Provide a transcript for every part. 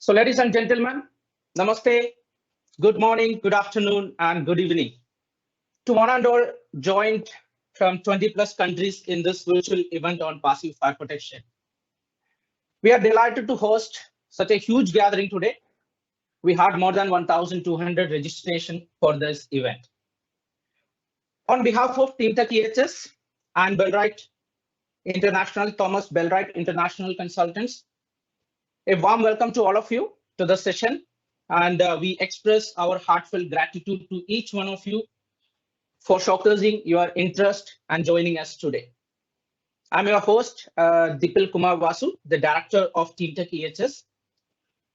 So, ladies and gentlemen, namaste, good morning, good afternoon, and good evening. To one and all joined from 20 plus countries in this virtual event on passive fire protection. We are delighted to host such a huge gathering today. We had more than 1,200 registration for this event. On behalf of TeamTech EHS and Bell-Wright International, Thomas Bell-Wright International Consultants, a warm welcome to all of you to the session. And we express our heartfelt gratitude to each one of you for showcasing your interest and joining us today. I'm your host, Dipil Kumar Vasu, the director of TeamTech EHS.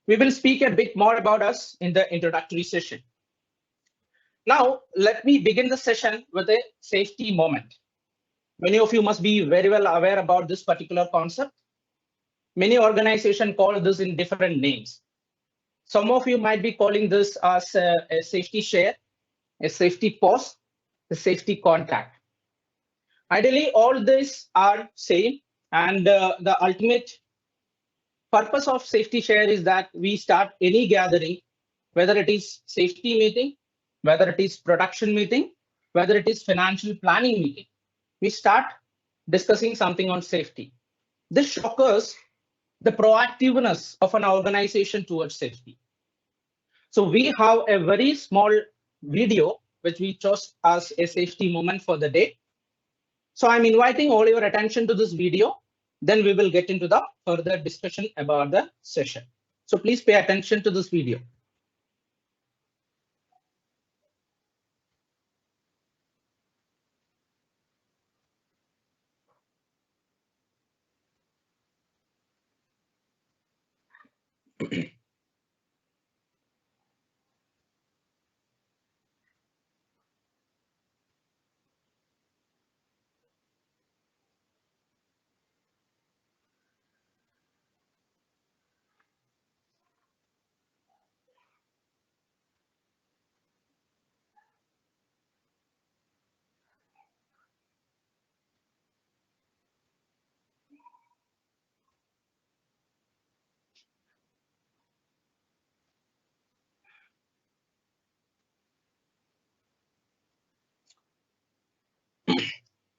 We will speak a bit more about us in the introductory session. Now, let me begin the session with a safety moment. Many of you must be very well aware about this particular concept. Many organizations call this in different names. Some of you might be calling this as a safety share, a safety pause, a safety contact. Ideally, all these are same, and the ultimate purpose of safety share is that we start any gathering, whether it is safety meeting, whether it is production meeting, whether it is financial planning meeting, we start discussing something on safety. This shows the proactiveness of an organization towards safety. So we have a very small video which we chose as a safety moment for the day. So I'm inviting all your attention to this video. Then we will get into the further discussion about the session. So please pay attention to this video.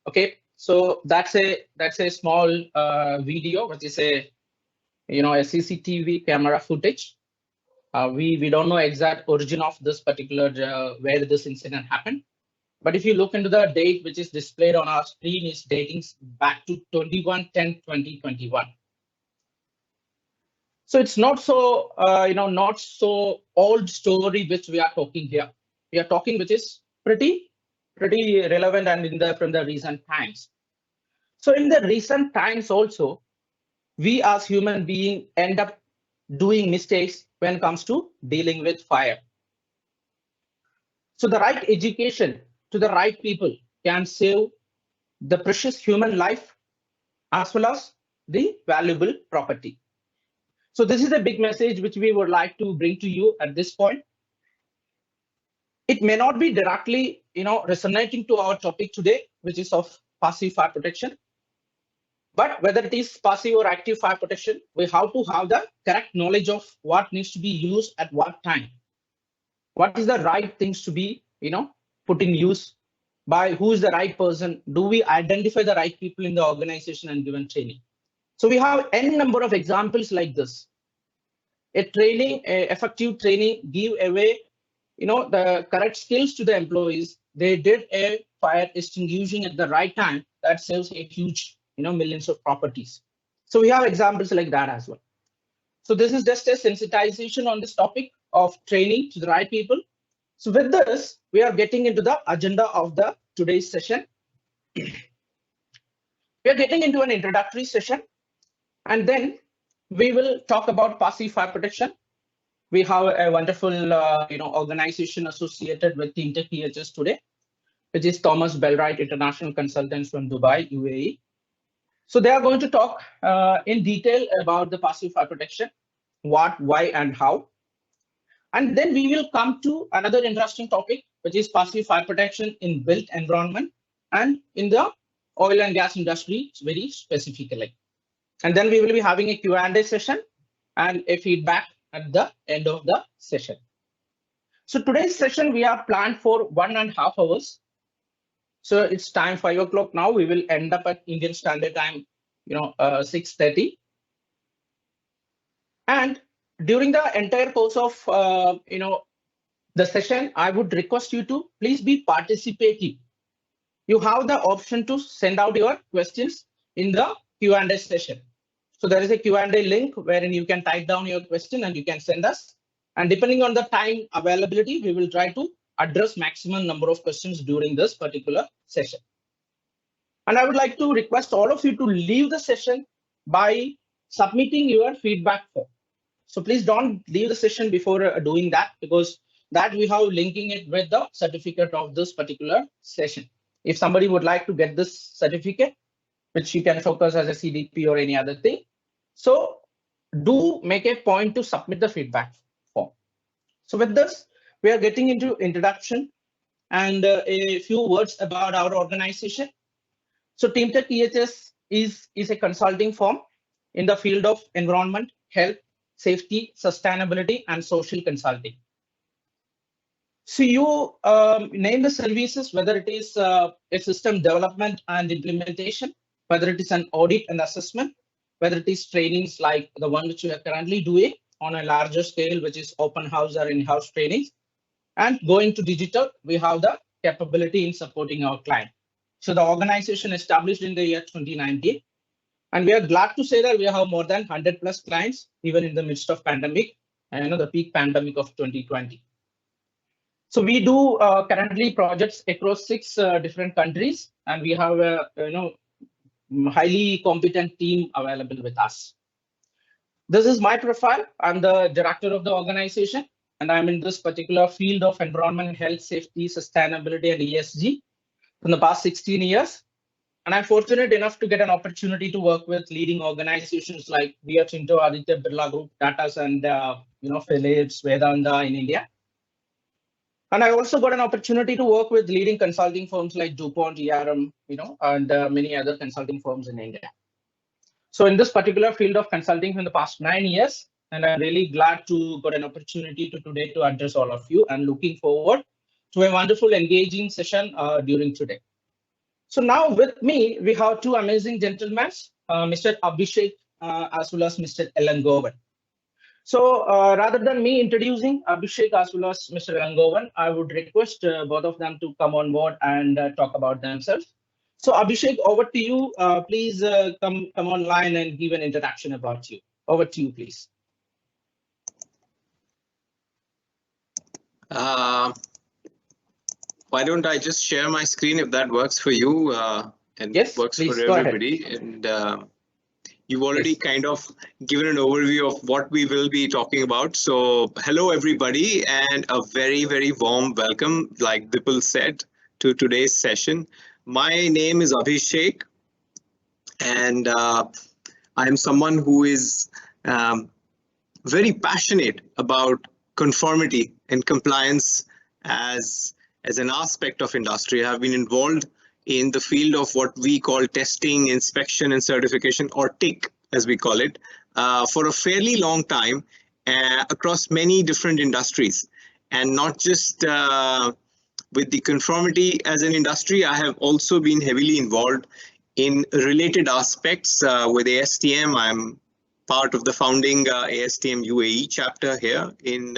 Okay, so that's a small video, which is a CCTV camera footage. We don't know exact origin of this particular where this incident happened, but if you look into the date which is displayed on our screen, is dating back to 21/10/2021. So it's not so not so old story which we are talking here. We are talking which is pretty relevant and from the recent times. So in the recent times also, we as human beings end up doing mistakes when it comes to dealing with fire. So the right education to the right people can save the precious human life as well as the valuable property. So this is a big message which we would like to bring to you at this point. It may not be directly, resonating to our topic today, which is of passive fire protection. But whether it is passive or active fire protection, we have to have the correct knowledge of what needs to be used at what time. What is the right things to be, put in use by who is the right person? Do we identify the right people in the organization and given training? So we have any number of examples like this. Effective training give away, the correct skills to the employees. They did a fire extinguishing at the right time. That saves a huge, millions of properties. So we have examples like that as well. So this is just a sensitization on this topic of training to the right people. So with this, we are getting into the agenda of the today's session. We are getting into an introductory session, and then we will talk about passive fire protection. We have a wonderful, organization associated with TeamTech EHS today, which is Thomas Bell-Wright International Consultants from Dubai, UAE. So they are going to talk in detail about the passive fire protection, what, why, and how. And then we will come to another interesting topic, which is passive fire protection in built environment and in the oil and gas industry very specifically. And then we will be having a Q&A session and a feedback at the end of the session. So today's session, we are planned for 1.5 hours. So it's time 5 o'clock now. We will end up at Indian Standard Time, 6:30. And during the entire course of, the session, I would request you to please be participative. You have the option to send out your questions in the Q&A session. So there is a Q&A link wherein you can type down your question and you can send us. And depending on the time availability, we will try to address maximum number of questions during this particular session. And I would like to request all of you to leave the session by submitting your feedback form. So please don't leave the session before doing that, because that we have linking it with the certificate of this particular session. If somebody would like to get this certificate, which you can focus as a CDP or any other thing, so do make a point to submit the feedback form. So with this, we are getting into introduction and a few words about our organization. So TeamTech EHS is a consulting firm in the field of environment, health, safety, sustainability, and social consulting. So you name the services, whether it is a system development and implementation, whether it is an audit and assessment, whether it is trainings like the one which we are currently doing on a larger scale, which is open house or in-house trainings, and going to digital, we have the capability in supporting our client. So the organization established in the year 2019, and we are glad to say that we have more than 100 plus clients, even in the midst of pandemic, and the peak pandemic of 2020. So we do currently projects across 6 different countries, and we have a highly competent team available with us. This is my profile. I'm the director of the organization, and I'm in this particular field of environment, health, safety, sustainability, and ESG from the past 16 years. And I'm fortunate enough to get an opportunity to work with leading organizations like Rio Tinto, Aditya Birla Group, Tatas, and Philips, Vedanta in India. And I also got an opportunity to work with leading consulting firms like DuPont, ERM, and many other consulting firms in India. So in this particular field of consulting for the past 9 years, and I'm really glad to got an opportunity today to address all of you, and looking forward to a wonderful, engaging session during today. So now with me, we have two amazing gentlemen, Mr. Abhishek as well as Mr. Elangovan. So rather than me introducing Abhishek as well as Mr. Elangovan, I would request both of them to come on board and talk about themselves. So Abhishek, over to you. Please come online and give an introduction about you. Over to you, please. Why don't I just share my screen if that works for you and yes, works please, for everybody. And you've already kind of given an overview of what we will be talking about. So hello, everybody, and a very, very warm welcome, like Dipal said, to today's session. My name is Abhishek, and I'm someone who is very passionate about conformity and compliance as an aspect of industry. I've been involved in the field of what we call testing, inspection, and certification, or TIC, as we call it, for a fairly long time across many different industries. And not just with the conformity as an industry, I have also been heavily involved in related aspects with ASTM. I'm part of the founding ASTM UAE chapter here in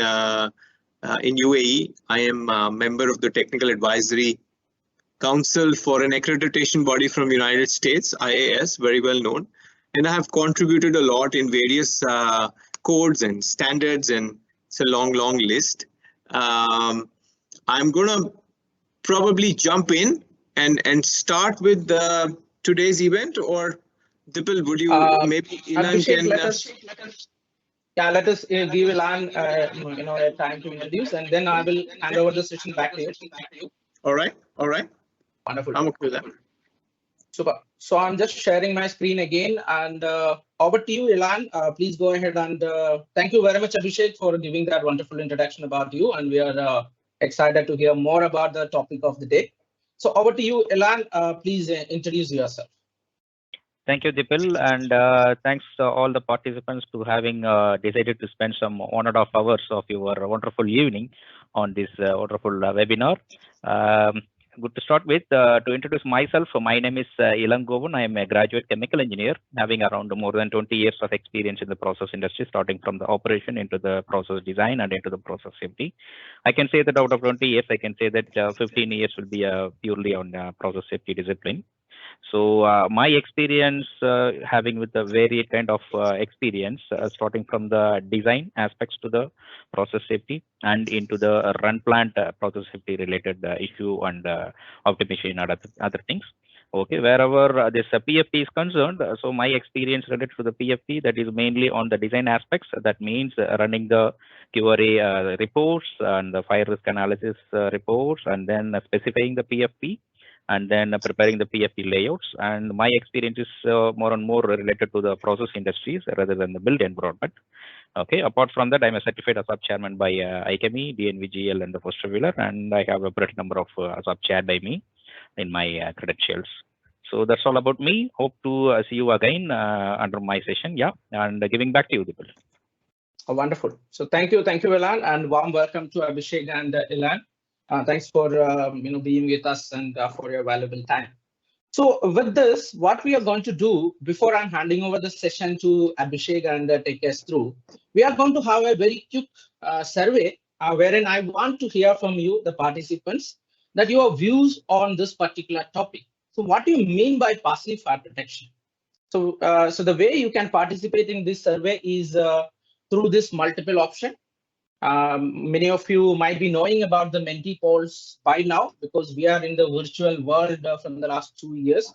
UAE. I am a member of the Technical Advisory Council for an accreditation body from United States, IAS, very well known. And I have contributed a lot in various codes and standards, and it's a long, long list. I'm going to probably jump in and start with today's event, or Dipal, would you maybe Ilan can... Let us give Ilan a time to introduce, and then I will hand over the session back to you. All right. Wonderful. I'm okay with that. Super. So I'm just sharing my screen again, and over to you, Ilan. Please go ahead, and thank you very much, Abhishek, for giving that wonderful introduction about you, and we are excited to hear more about the topic of the day. So over to you, Ilan. Please introduce yourself. Thank you, Dipil, and thanks all the participants to having decided to spend some 1.5 hours of your wonderful evening on this wonderful webinar. Good to start with. To introduce myself, my name is Ilan Govan. I am a graduate chemical engineer, having around more than 20 years of experience in the process industry, starting from the operation into the process design and into the process safety. I can say that out of 20 years, I can say that 15 years will be purely on process safety discipline. So my experience having with the varied kind of experience, starting from the design aspects to the process safety and into the run plant process safety related issue and optimization and other things. Okay, wherever this PFP is concerned, so my experience related to the PFP, that is mainly on the design aspects. That means running the QRA reports and the fire risk analysis reports, and then specifying the PFP, and then preparing the PFP layouts. And my experience is more and more related to the process industries rather than the build environment. Okay, apart from that, I'm a certified ASAP chairman by ICAMI, DNVGL, and the Foster Wheeler, and I have a pretty number of ASAP chaired by me in my credentials. So that's all about me. Hope to see you again under my session. Yeah, and giving back to you, Dipal. Oh, wonderful. So thank you, Ilan, and warm welcome to Abhishek and Ilan. Thanks for being with us and for your valuable time. So with this, what we are going to do before I'm handing over the session to Abhishek and take us through, we are going to have a very quick survey wherein I want to hear from you, the participants, that your views on this particular topic. So what do you mean by passive fire protection? So, so the way you can participate in this survey is through this multiple option. Many of you might be knowing about the Menti polls by now because we are in the virtual world from the last 2 years.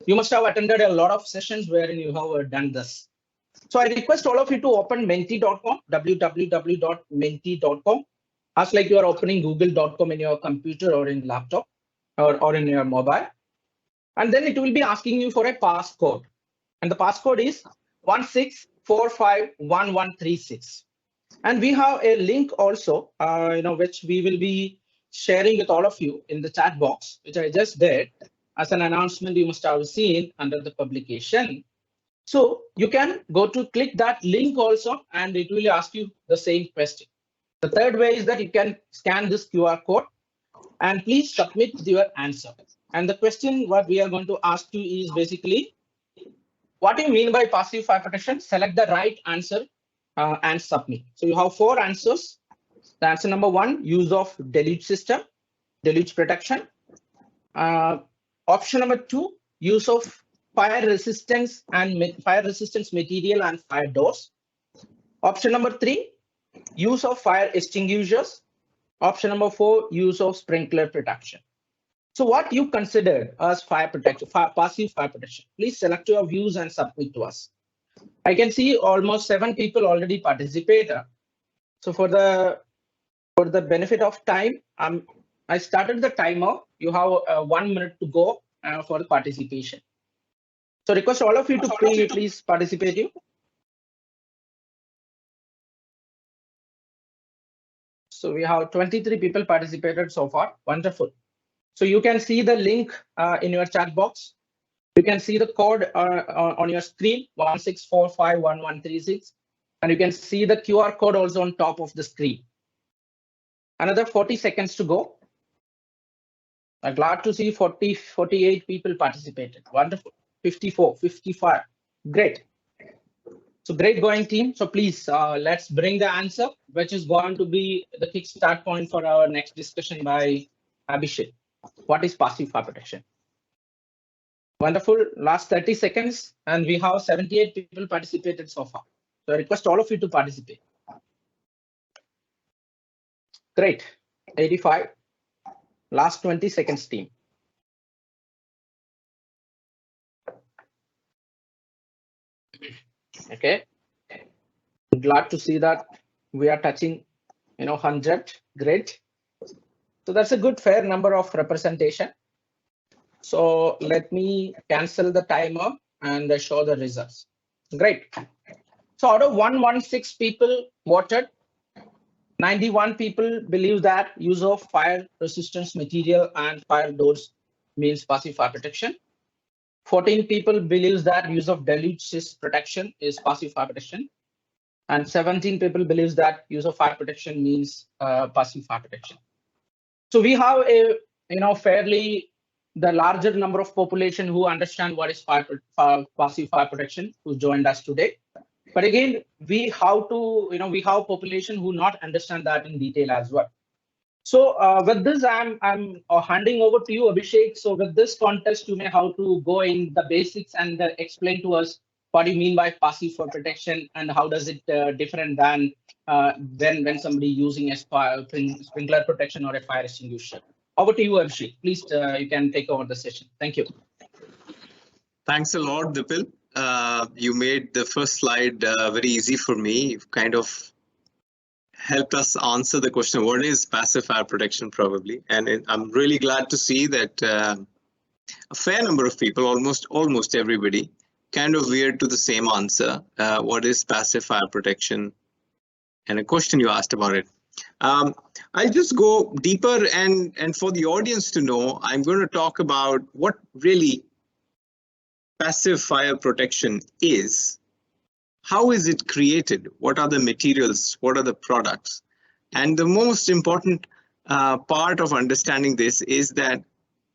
You must have attended a lot of sessions wherein you have done this. So I request all of you to open menti.com, www.menti.com, as like you are opening google.com in your computer or in laptop or in your mobile. And then it will be asking you for a passcode. And the passcode is 16451136. And we have a link also, which we will be sharing with all of you in the chat box, which I just did as an announcement you must have seen under the publication. So you can go to click that link also, and it will ask you the same question. The third way is that you can scan this QR code and please submit your answer. And the question what we are going to ask you is basically, what do you mean by passive fire protection? Select the right answer and submit. So you have 4 answers. The answer number 1, use of deluge system, deluge protection. Option number 2, use of fire resistance material and fire doors. Option number 3, use of fire extinguishers. Option number 4, use of sprinkler protection. So what you considered as fire protection, passive fire protection, please select your views and submit to us. I can see almost 7 people already participate. So for the benefit of time, I started the timer. You have 1 minute to go for the participation. So request all of you to please participate. So we have 23 people participated so far. Wonderful. So you can see the link in your chat box. You can see the code on your screen, 16451136, and you can see the QR code also on top of the screen. Another 40 seconds to go. I'm glad to see 48 people participated. Wonderful. 54, 55. Great. So great going, team. So please, let's bring the answer, which is going to be the kickstart point for our next discussion by Abhishek. What is passive fire protection? Wonderful. Last 30 seconds, and we have 78 people participated so far. So I request all of you to participate. Great. 85. Last 20 seconds, team. Okay. Glad to see that we are touching, 100. Great. So that's a good fair number of representation. So let me cancel the timer and show the results. Great. So out of 116 people voted, 91 people believe that use of fire resistance material and fire doors means passive fire protection. 14 people believes that use of deluge protection is passive fire protection, and 17 people believes that use of fire protection means passive fire protection. So we have a fairly the larger number of population who understand what is passive fire protection who joined us today. But again, we have population who not understand that in detail as well. So with this, I'm handing over to you, Abhishek. So with this contest, you may have to go in the basics and explain to us what you mean by passive fire protection and how does it different than when somebody using a sprinkler protection or a fire extinguisher. Over to you, Abhishek. Please, you can take over the session. Thank you. Thanks a lot, Dipil. You made the first slide very easy for me. You've kind of helped us answer the question, what is passive fire protection probably? And I'm really glad to see that a fair number of people, almost everybody, kind of veered to the same answer. What is passive fire protection? And a question you asked about it. I'll just go deeper and for the audience to know, I'm going to talk about what really passive fire protection is. How is it created? What are the materials? What are the products? And the most important part of understanding this is that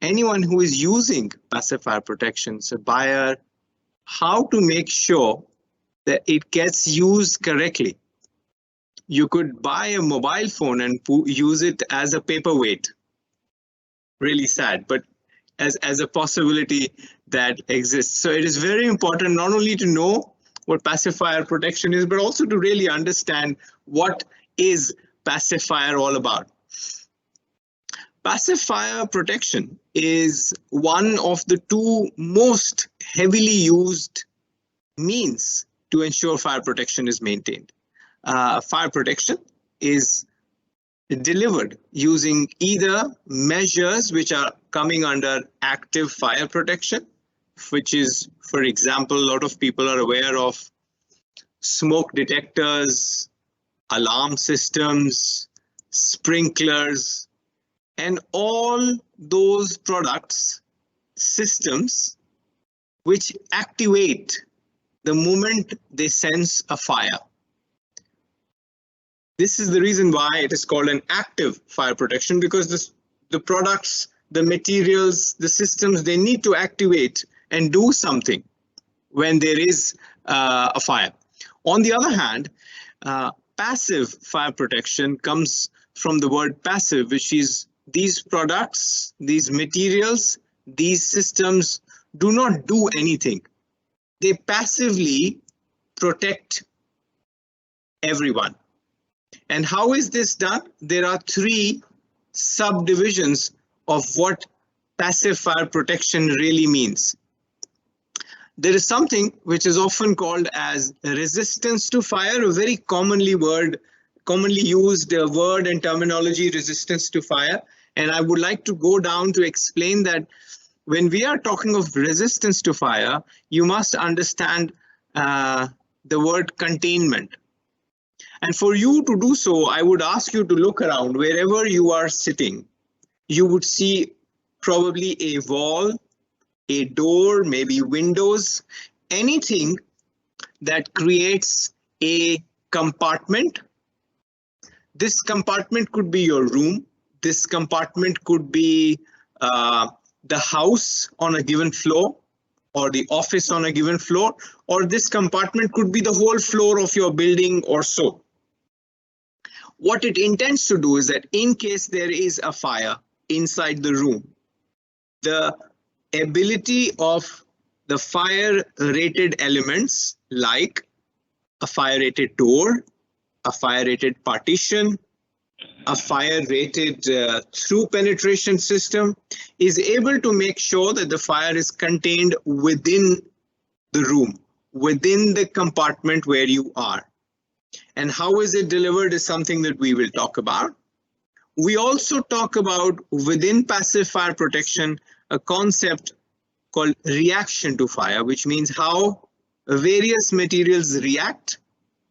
anyone who is using passive fire protection, so buyer, how to make sure that it gets used correctly. You could buy a mobile phone and use it as a paperweight. Really sad, but as a possibility that exists. So it is very important not only to know what passive fire protection is, but also to really understand what is passive fire all about. Passive fire protection is one of the two most heavily used means to ensure fire protection is maintained. Fire protection is delivered using either measures which are coming under active fire protection, which is, for example, a lot of people are aware of smoke detectors, alarm systems, sprinklers, and all those products, systems, which activate the moment they sense a fire. This is the reason why it is called an active fire protection, because the products, the materials, the systems, they need to activate and do something when there is a fire. On the other hand, passive fire protection comes from the word passive, which is these products, these materials, these systems do not do anything. They passively protect everyone. And how is this done? There are three subdivisions of what passive fire protection really means. There is something which is often called as resistance to fire, a very commonly used word and terminology, resistance to fire. And I would like to go down to explain that when we are talking of resistance to fire, you must understand the word containment. And for you to do so, I would ask you to look around wherever you are sitting. You would see probably a wall, a door, maybe windows, anything that creates a compartment. This compartment could be your room. This compartment could be the house on a given floor, or the office on a given floor, or this compartment could be the whole floor of your building or so. What it intends to do is that in case there is a fire inside the room, the ability of the fire rated elements like a fire rated door, a fire rated partition, a fire rated through penetration system is able to make sure that the fire is contained within the room, within the compartment where you are. And how is it delivered is something that we will talk about. We also talk about within passive fire protection, a concept called reaction to fire, which means how various materials react.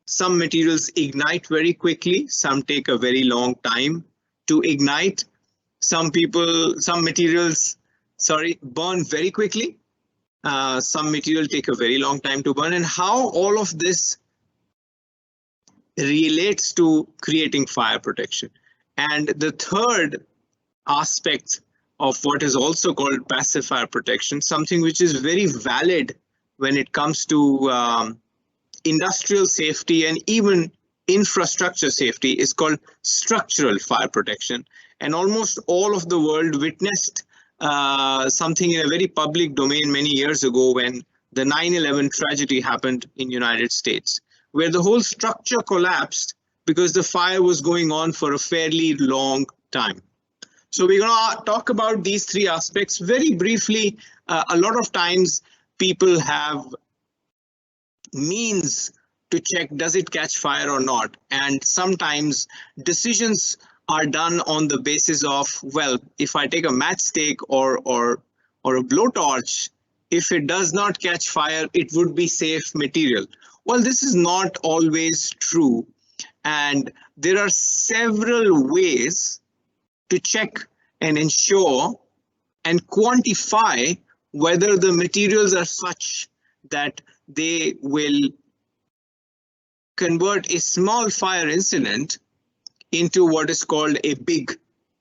Some materials ignite very quickly, some take a very long time to ignite. Some materials, burn very quickly, Some material take a very long time to burn, and how all of this relates to creating fire protection. And the third aspect of what is also called passive fire protection, something which is very valid when it comes to industrial safety and even infrastructure safety, is called structural fire protection. And almost all of the world witnessed something in a very public domain many years ago when the 9/11 tragedy happened in United States, where the whole structure collapsed because the fire was going on for a fairly long time. So we're going to talk about these three aspects very briefly. A lot of times people have means to check does it catch fire or not, and sometimes decisions are done on the basis of, well, if I take a matchstick or a blowtorch, if it does not catch fire, it would be safe material. Well, this is not always true, and there are several ways to check and ensure and quantify whether the materials are such that they will convert a small fire incident into what is called a big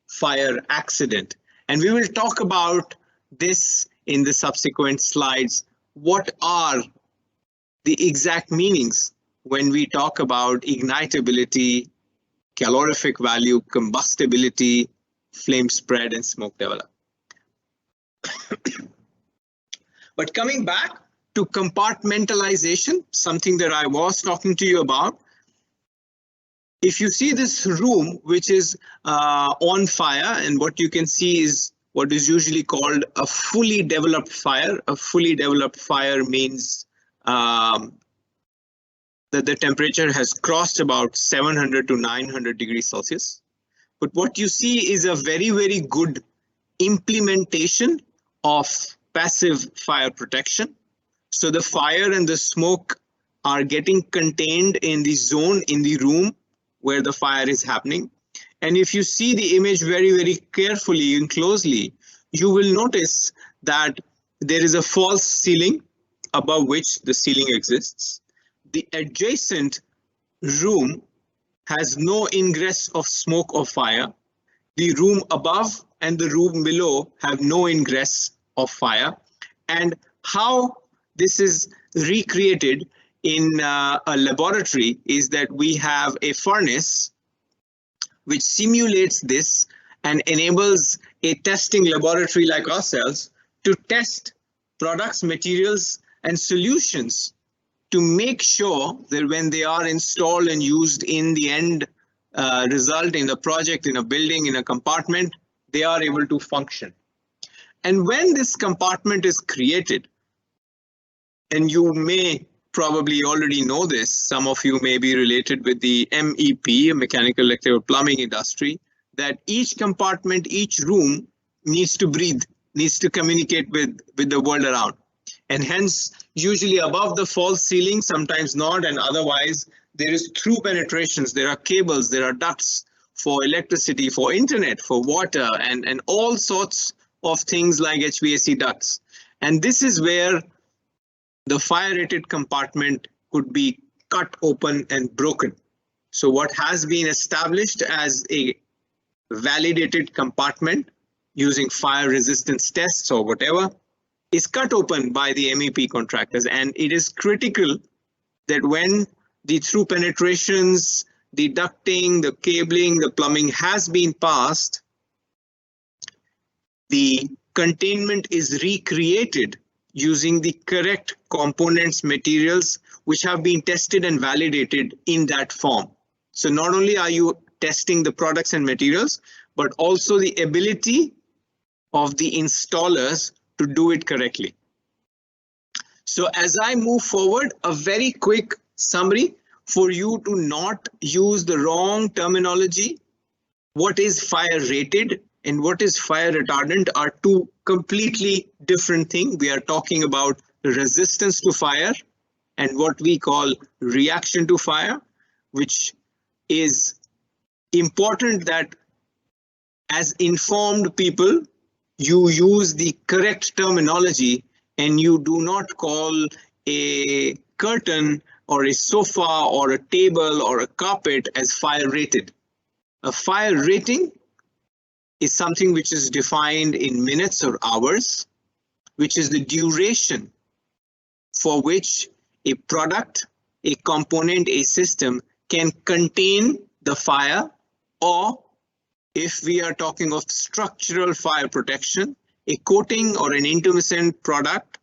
fire accident. And we will talk about this in the subsequent slides. What are the exact meanings when we talk about ignitability, calorific value, combustibility, flame spread, and smoke develop. But coming back to compartmentalization, something that I was talking to you about, if you see this room, which is on fire, and what you can see is what is usually called a fully developed fire. A fully developed fire means that the temperature has crossed about 700 to 900 degrees Celsius. But what you see is a very, very good implementation of passive fire protection. So the fire and the smoke are getting contained in the zone, in the room where the fire is happening. And if you see the image very, very carefully and closely, you will notice that there is a false ceiling above which the ceiling exists. The adjacent room has no ingress of smoke or fire. The room above and the room below have no ingress of fire. And how this is recreated in a laboratory is that we have a furnace which simulates this and enables a testing laboratory like ourselves to test products, materials, and solutions to make sure that when they are installed and used in the end result, in the project, in a building, in a compartment, they are able to function. And when this compartment is created, and you may probably already know this, some of you may be related with the MEP, mechanical, electrical, plumbing industry, that each compartment, each room needs to breathe, needs to communicate with the world around. And hence, usually above the false ceiling, sometimes not, and otherwise there is through penetrations, there are cables, there are ducts for electricity, for internet, for water, and all sorts of things like HVAC ducts. And this is where the fire-rated compartment could be cut open and broken. So what has been established as a validated compartment using fire resistance tests or whatever is cut open by the MEP contractors. And it is critical that when the through penetrations, the ducting, the cabling, the plumbing has been passed, the containment is recreated using the correct components, materials, which have been tested and validated in that form. So not only are you testing the products and materials, but also the ability of the installers to do it correctly. So as I move forward, a very quick summary for you to not use the wrong terminology. What is fire rated and what is fire retardant are two completely different things. We are talking about resistance to fire and what we call reaction to fire, which is important that as informed people, you use the correct terminology and you do not call a curtain or a sofa or a table or a carpet as fire rated. A fire rating is something which is defined in minutes or hours, which is the duration for which a product, a component, a system can contain the fire, or if we are talking of structural fire protection, a coating or an intumescent product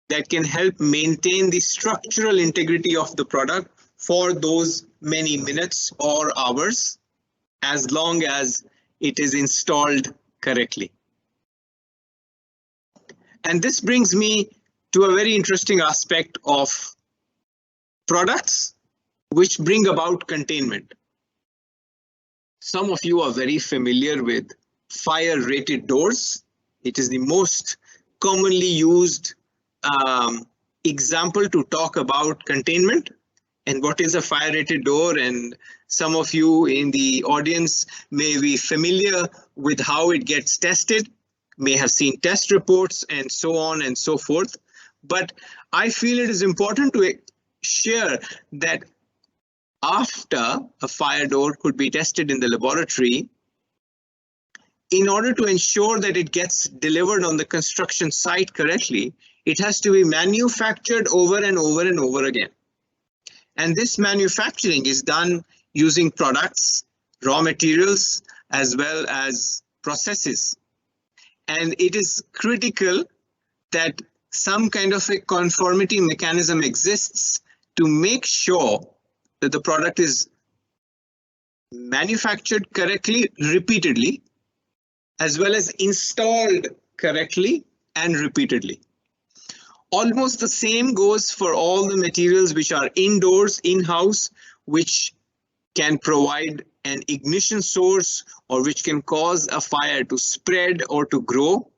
that can help maintain the structural integrity of the product for those many minutes or hours, as long as it is installed correctly. And this brings me to a very interesting aspect of products which bring about containment. Some of you are very familiar with fire-rated doors. It is the most commonly used example to talk about containment and what is a fire-rated door. And some of you in the audience may be familiar with how it gets tested, may have seen test reports and so on and so forth. But I feel it is important to share that after a fire door could be tested in the laboratory, in order to ensure that it gets delivered on the construction site correctly, it has to be manufactured over and over and over again. And this manufacturing is done using products, raw materials, as well as processes. And it is critical that some kind of a conformity mechanism exists to make sure that the product is manufactured correctly, repeatedly, as well as installed correctly and repeatedly. Almost the same goes for all the materials which are indoors, in-house, which can provide an ignition source or which can cause a fire to spread or to grow.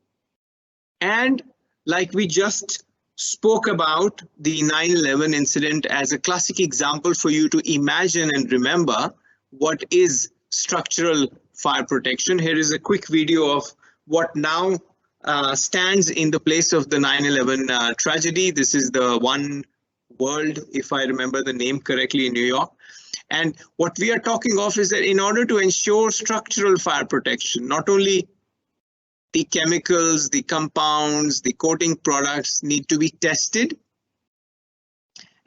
And like we just spoke about the 9/11 incident as a classic example for you to imagine and remember what is structural fire protection. Here is a quick video of what now stands in the place of the 9/11 tragedy. This is the One World, if I remember the name correctly, in New York. And what we are talking of is that in order to ensure structural fire protection, not only the chemicals, the compounds, the coating products need to be tested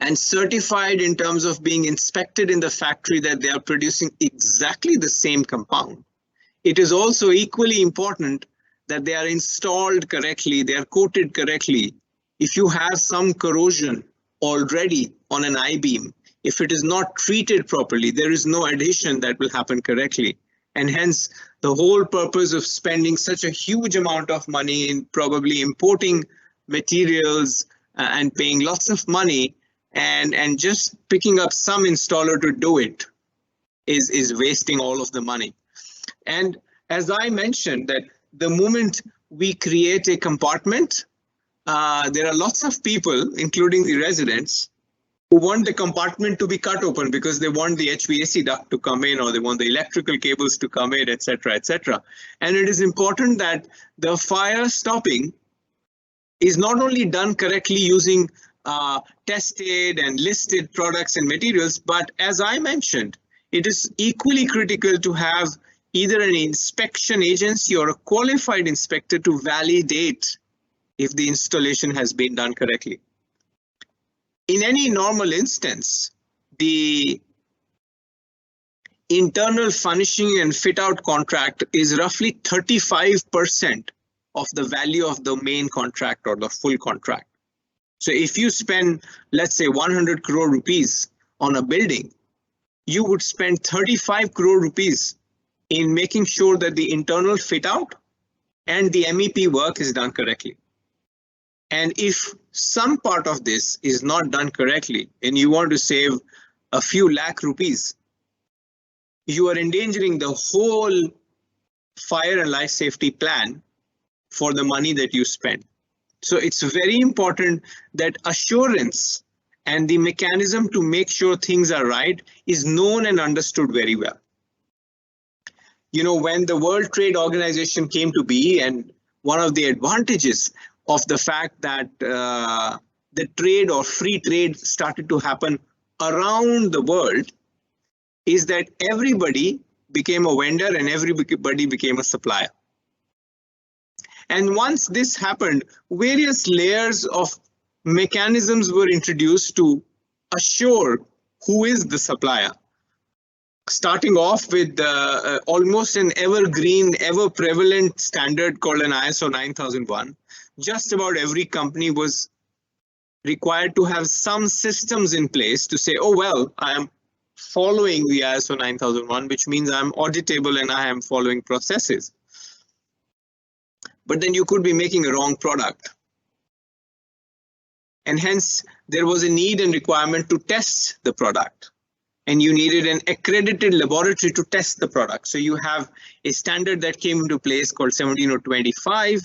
and certified in terms of being inspected in the factory that they are producing exactly the same compound. It is also equally important that they are installed correctly, they are coated correctly. If you have some corrosion already on an I-beam, if it is not treated properly, there is no adhesion that will happen correctly. And hence, the whole purpose of spending such a huge amount of money in probably importing materials and paying lots of money and just picking up some installer to do it is wasting all of the money. And as I mentioned, that the moment we create a compartment, there are lots of people, including the residents, who want the compartment to be cut open because they want the HVAC duct to come in or they want the electrical cables to come in, etc., etc. And it is important that the fire stopping is not only done correctly using tested and listed products and materials, but as I mentioned, it is equally critical to have either an inspection agency or a qualified inspector to validate if the installation has been done correctly. In any normal instance, the internal furnishing and fit out contract is roughly 35% of the value of the main contract or the full contract. So if you spend, let's say 100 crore rupees on a building, you would spend 35 crore rupees in making sure that the internal fit out and the MEP work is done correctly. And if some part of this is not done correctly and you want to save a few lakh rupees, you are endangering the whole fire and life safety plan for the money that you spend. So it's very important that assurance and the mechanism to make sure things are right is known and understood very well. You know, when the World Trade Organization came to be, and one of the advantages of the fact that the trade or free trade started to happen around the world is that everybody became a vendor and everybody became a supplier. And once this happened, various layers of mechanisms were introduced to assure who is the supplier. Starting off with almost an evergreen, ever prevalent standard called an ISO 9001. Just about every company was required to have some systems in place to say, oh, well, I am following the ISO 9001, which means I'm auditable and I am following processes. But then you could be making a wrong product. And hence, there was a need and requirement to test the product. And you needed an accredited laboratory to test the product. So you have a standard that came into place called 17025.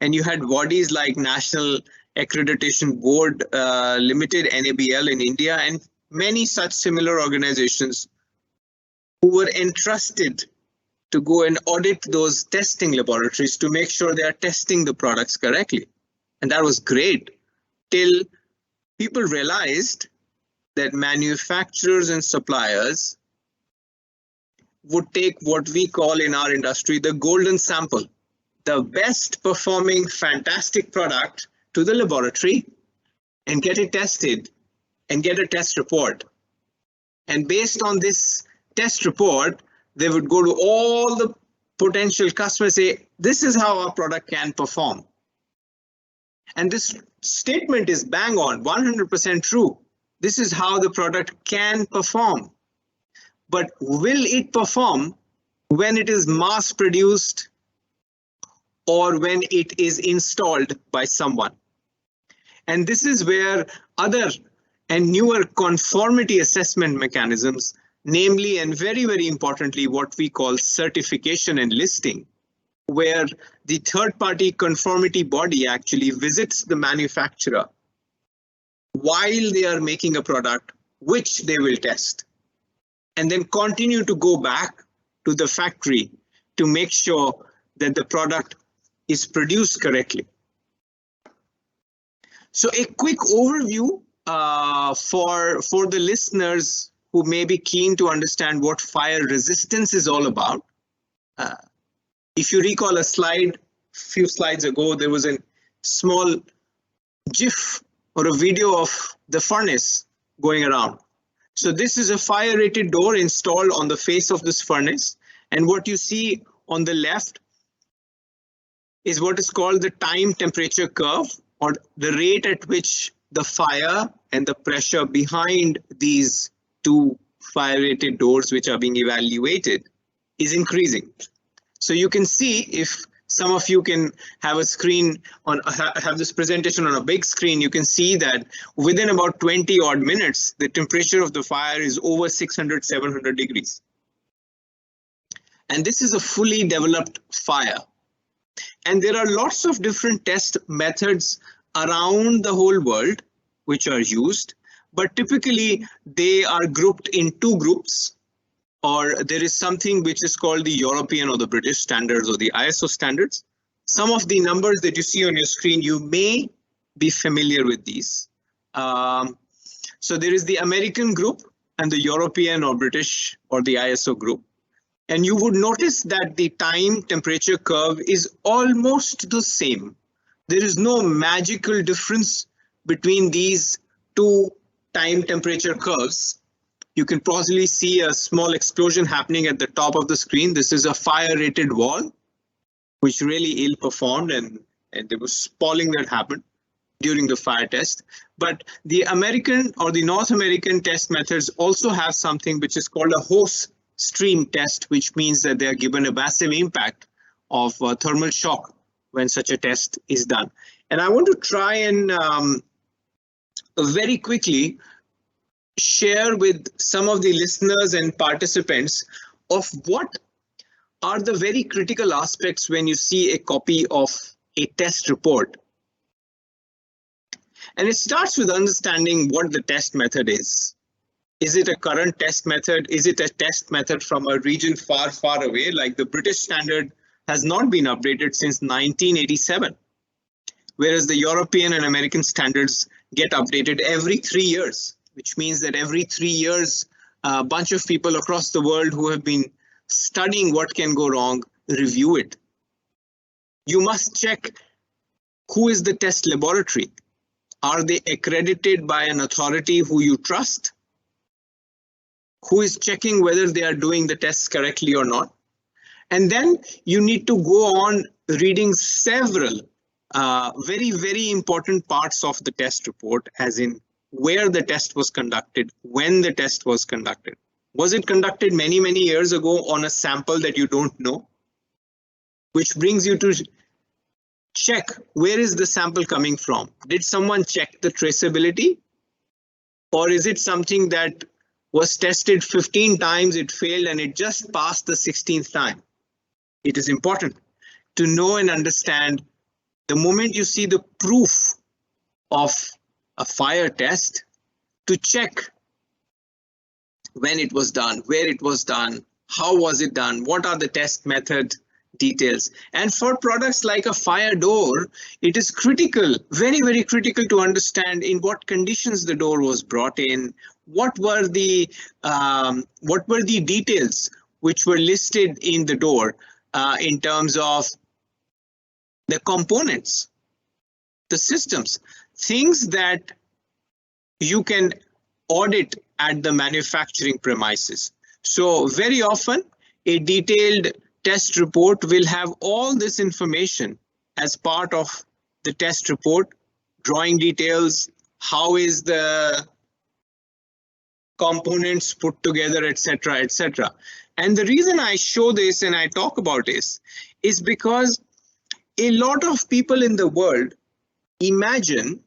And you had bodies like National Accreditation Board Limited, NABL in India, and many such similar organizations who were entrusted to go and audit those testing laboratories to make sure they are testing the products correctly. And that was great till people realized that manufacturers and suppliers would take what we call in our industry the golden sample, the best performing fantastic product to the laboratory and get it tested and get a test report. And based on this test report, they would go to all the potential customers and say, this is how our product can perform. And this statement is bang on, 100% true. This is how the product can perform. But will it perform when it is mass produced or when it is installed by someone? And this is where other and newer conformity assessment mechanisms, namely and very, very importantly, what we call certification and listing, where the third-party conformity body actually visits the manufacturer while they are making a product, which they will test, and then continue to go back to the factory to make sure that the product is produced correctly. So a quick overview for the listeners who may be keen to understand what fire resistance is all about. If you recall a slide, few slides ago, there was a small GIF or a video of the furnace going around. So this is a fire rated door installed on the face of this furnace. And what you see on the left is what is called the time temperature curve, or the rate at which the fire and the pressure behind these two fire rated doors which are being evaluated is increasing. So you can see, if some of you can have a screen on, have this presentation on a big screen, you can see that within about 20 odd minutes, the temperature of the fire is over 600, 700 degrees. And this is a fully developed fire. And there are lots of different test methods around the whole world which are used, but typically they are grouped in two groups, or there is something which is called the European or the British standards or the ISO standards. Some of the numbers that you see on your screen, you may be familiar with these. So there is the American group and the European or British or the ISO group. And you would notice that the time temperature curve is almost the same. There is no magical difference between these two time temperature curves. You can possibly see a small explosion happening at the top of the screen. This is a fire rated wall, which really ill performed, and there was spalling that happened during the fire test. But the American or the North American test methods also have something which is called a hose stream test, which means that they are given a massive impact of thermal shock when such a test is done. And I want to try and very quickly share with some of the listeners and participants of what are the very critical aspects when you see a copy of a test report. And it starts with understanding what the test method is. Is it a current test method? Is it a test method from a region far, far away? Like the British standard has not been updated since 1987. whereas the European and American standards get updated every 3 years, which means that every 3 years, a bunch of people across the world who have been studying what can go wrong review it. You must check who is the test laboratory. Are they accredited by an authority who you trust? Who is checking whether they are doing the tests correctly or not? And then you need to go on reading several very, very important parts of the test report, as in where the test was conducted, when the test was conducted. Was it conducted many, many years ago on a sample that you don't know? Which brings you to check, where is the sample coming from? Did someone check the traceability? Or is it something that was tested 15 times, it failed, and it just passed the 16th time? It is important to know and understand the moment you see the proof of a fire test, to check when it was done, where it was done, how was it done, what are the test method details. And for products like a fire door, it is critical, very, very critical to understand in what conditions the door was brought in, what were the details which were listed in the door in terms of the components, the systems, things that you can audit at the manufacturing premises. So very often a detailed test report will have all this information as part of the test report, drawing details, how is the components put together, etc., etc. And the reason I show this and I talk about this is because a lot of people in the world imagine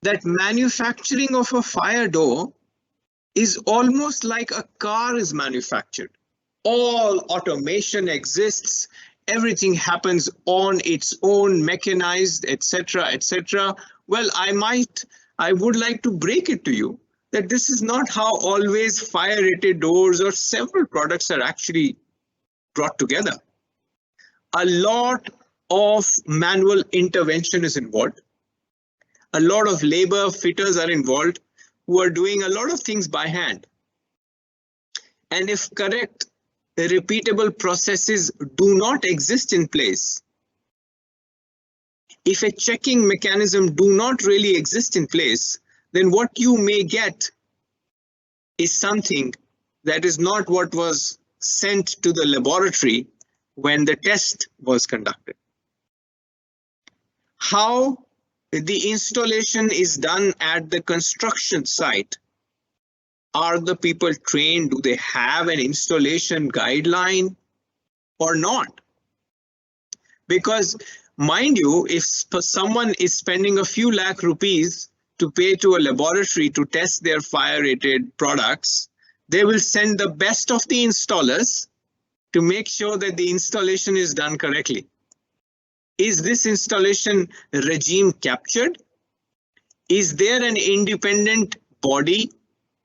that manufacturing of a fire door is almost like a car is manufactured. All automation exists, everything happens on its own, mechanized, etc., etc. Well, I would like to break it to you that this is not how always fire-rated doors or several products are actually brought together. A lot of manual intervention is involved. A lot of labor fitters are involved who are doing a lot of things by hand. And if correct, repeatable processes do not exist in place, if a checking mechanism do not really exist in place, then what you may get is something that is not what was sent to the laboratory when the test was conducted. How the installation is done at the construction site. Are the people trained? Do they have an installation guideline or not? Because mind you, if someone is spending a few lakh rupees to pay to a laboratory to test their fire-rated products, they will send the best of the installers to make sure that the installation is done correctly. Is this installation regime captured? Is there an independent body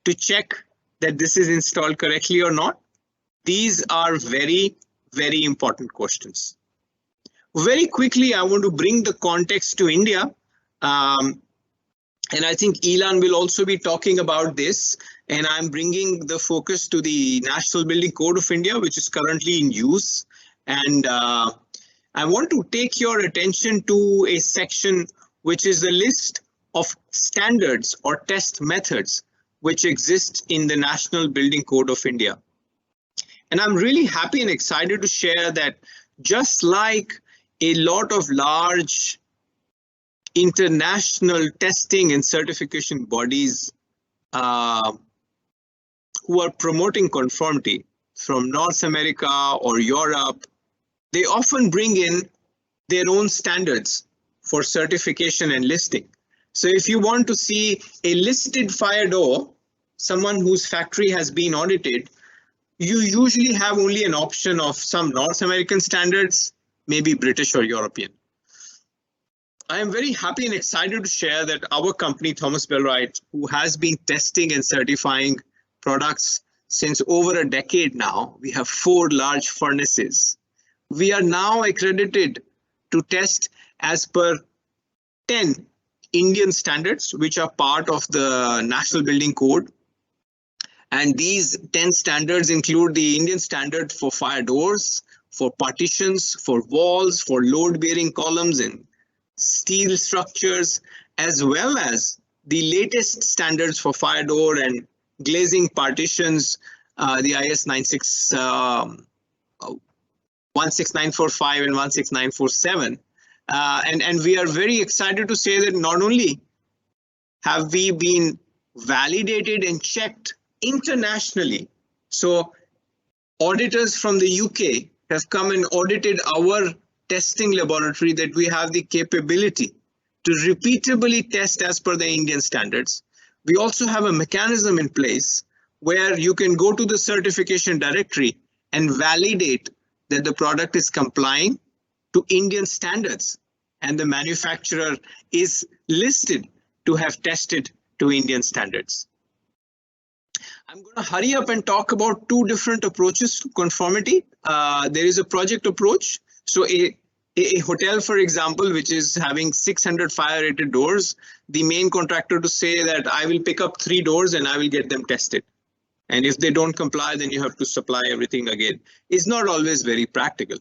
to check that this is installed correctly or not? These are very, very important questions. Very quickly, I want to bring the context to India. And I think Elan will also be talking about this. And I'm bringing the focus to the National Building Code of India, which is currently in use. And I want to take your attention to a section which is a list of standards or test methods which exist in the National Building Code of India. And I'm really happy and excited to share that just like a lot of large international testing and certification bodies who are promoting conformity from North America or Europe, they often bring in their own standards for certification and listing. So if you want to see a listed fire door, someone whose factory has been audited, you usually have only an option of some North American standards, maybe British or European. I am very happy and excited to share that our company, Thomas Bell-Wright, who has been testing and certifying products since over a decade now, we have 4 large furnaces. We are now accredited to test as per 10 Indian standards, which are part of the National Building Code. And these 10 standards include the Indian standard for fire doors, for partitions, for walls, for load-bearing columns and steel structures, as well as the latest standards for fire door and glazing partitions, the IS 16945 and 16947. And we are very excited to say that not only have we been validated and checked internationally, so auditors from the UK have come and audited our testing laboratory, that we have the capability to repeatably test as per the Indian standards. We also have a mechanism in place where you can go to the certification directory and validate that the product is complying to Indian standards, and the manufacturer is listed to have tested to Indian standards. I'm going to hurry up and talk about two different approaches to conformity. There is a project approach. So a hotel, for example, which is having 600 fire rated doors, the main contractor to say that I will pick up 3 doors and I will get them tested. And if they don't comply, then you have to supply everything again. It's not always very practical.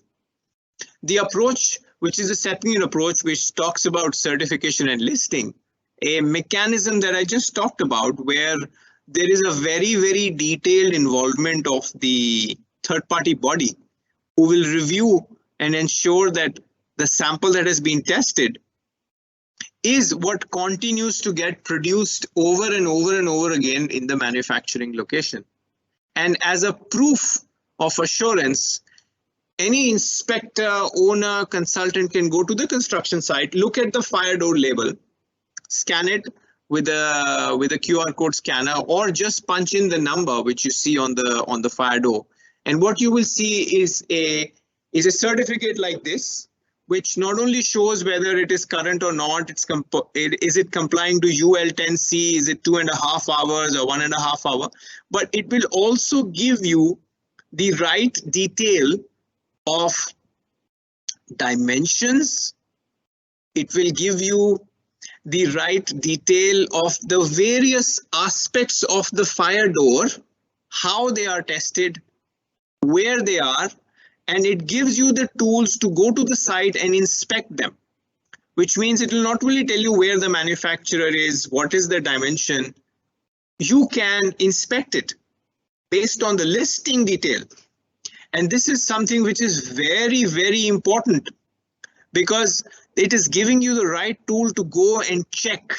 The approach, which is a setting approach, which talks about certification and listing, a mechanism that I just talked about, where there is a very, very detailed involvement of the third-party body who will review and ensure that the sample that has been tested is what continues to get produced over and over and over again in the manufacturing location. And as a proof of assurance, any inspector, owner, consultant can go to the construction site, look at the fire door label, scan it with a QR code scanner, or just punch in the number which you see on the fire door. And what you will see is a certificate like this, which not only shows whether it is current or not, is it complying to UL 10C, is it 2.5 hours or 1.5 hours, but it will also give you the right detail of dimensions. It will give you the right detail of the various aspects of the fire door, how they are tested, where they are, and it gives you the tools to go to the site and inspect them, which means it will not only tell you where the manufacturer is, what is the dimension, you can inspect it based on the listing detail. And this is something which is very, very important, because it is giving you the right tool to go and check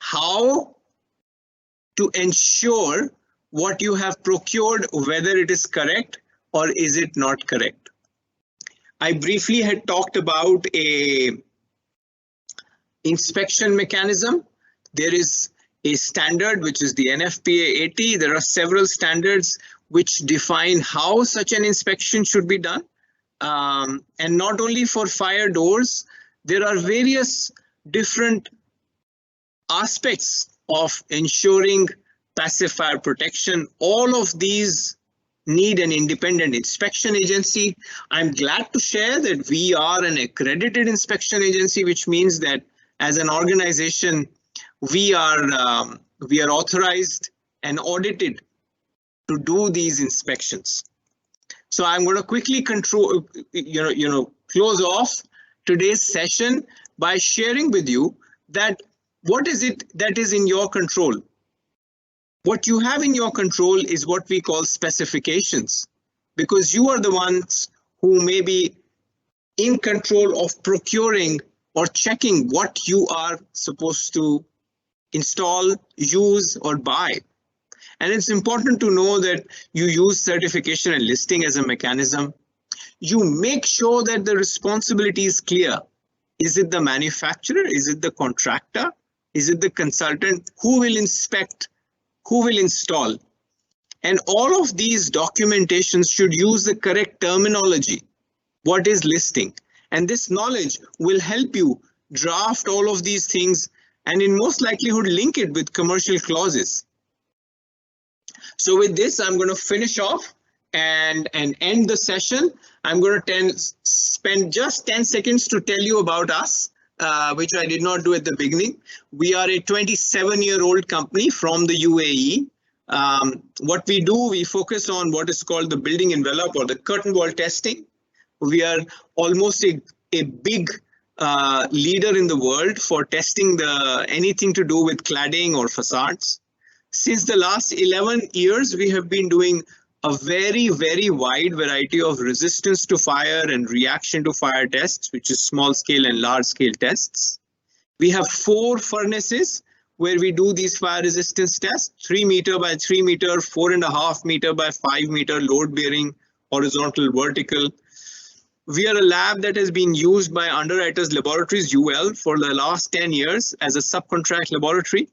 how to ensure what you have procured, whether it is correct or is it not correct. I briefly had talked about a inspection mechanism. There is a standard, which is the NFPA 80. There are several standards which define how such an inspection should be done. And not only for fire doors, there are various different aspects of ensuring passive fire protection. All of these need an independent inspection agency. I'm glad to share that we are an accredited inspection agency, which means that as an organization, we are authorized and audited to do these inspections. So I'm going to quickly close off today's session by sharing with you that what is it that is in your control. What you have in your control is what we call specifications, because you are the ones who may be in control of procuring or checking what you are supposed to install, use, or buy. And it's important to know that you use certification and listing as a mechanism. You make sure that the responsibility is clear. Is it the manufacturer? Is it the contractor? Is it the consultant? Who will inspect? Who will install? And all of these documentations should use the correct terminology. What is listing? And this knowledge will help you draft all of these things and in most likelihood link it with commercial clauses. So with this, I'm going to finish off and end the session, I'm going to spend just 10 seconds to tell you about us, which I did not do at the beginning. We are a 27-year-old company from the UAE. What we do, we focus on what is called the building envelope or the curtain wall testing. We are almost a big leader in the world for testing anything to do with cladding or facades. Since the last 11 years, we have been doing a very, very wide variety of resistance to fire and reaction to fire tests, which is small scale and large scale tests. We have 4 furnaces where we do these fire resistance tests, 3 meter by 3 meter, 4.5 meter by 5 meter load bearing, horizontal, vertical. We are a lab that has been used by Underwriters Laboratories, UL, for the last 10 years as a subcontract laboratory,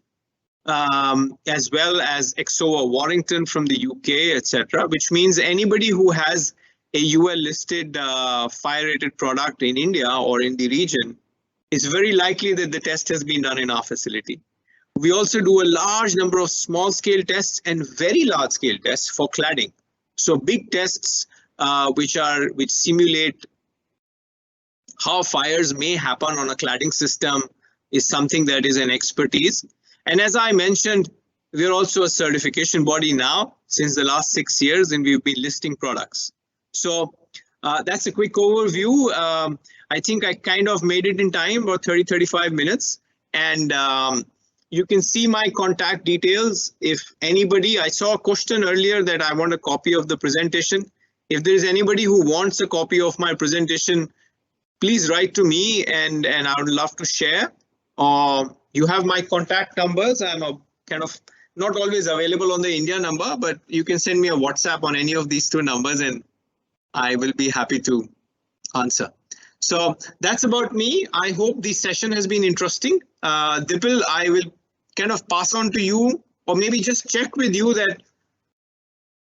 as well as Exova Warrington from the UK, etc., which means anybody who has a UL listed fire rated product in India or in the region, it's very likely that the test has been done in our facility. We also do a large number of small scale tests and very large scale tests for cladding. So big tests which simulate how fires may happen on a cladding system is something that is an expertise. And as I mentioned, we are also a certification body now since the last 6 years, and we've been listing products. So that's a quick overview. I think I kind of made it in time, about 30-35 minutes. And you can see my contact details. If anybody, I saw a question earlier that I want a copy of the presentation. If there is anybody who wants a copy of my presentation, please write to me and I would love to share. You have my contact numbers. I'm kind of not always available on the India number, but you can send me a WhatsApp on any of these 2 numbers and I will be happy to answer. So that's about me. I hope the session has been interesting. Dipal, I will kind of pass on to you, or maybe just check with you that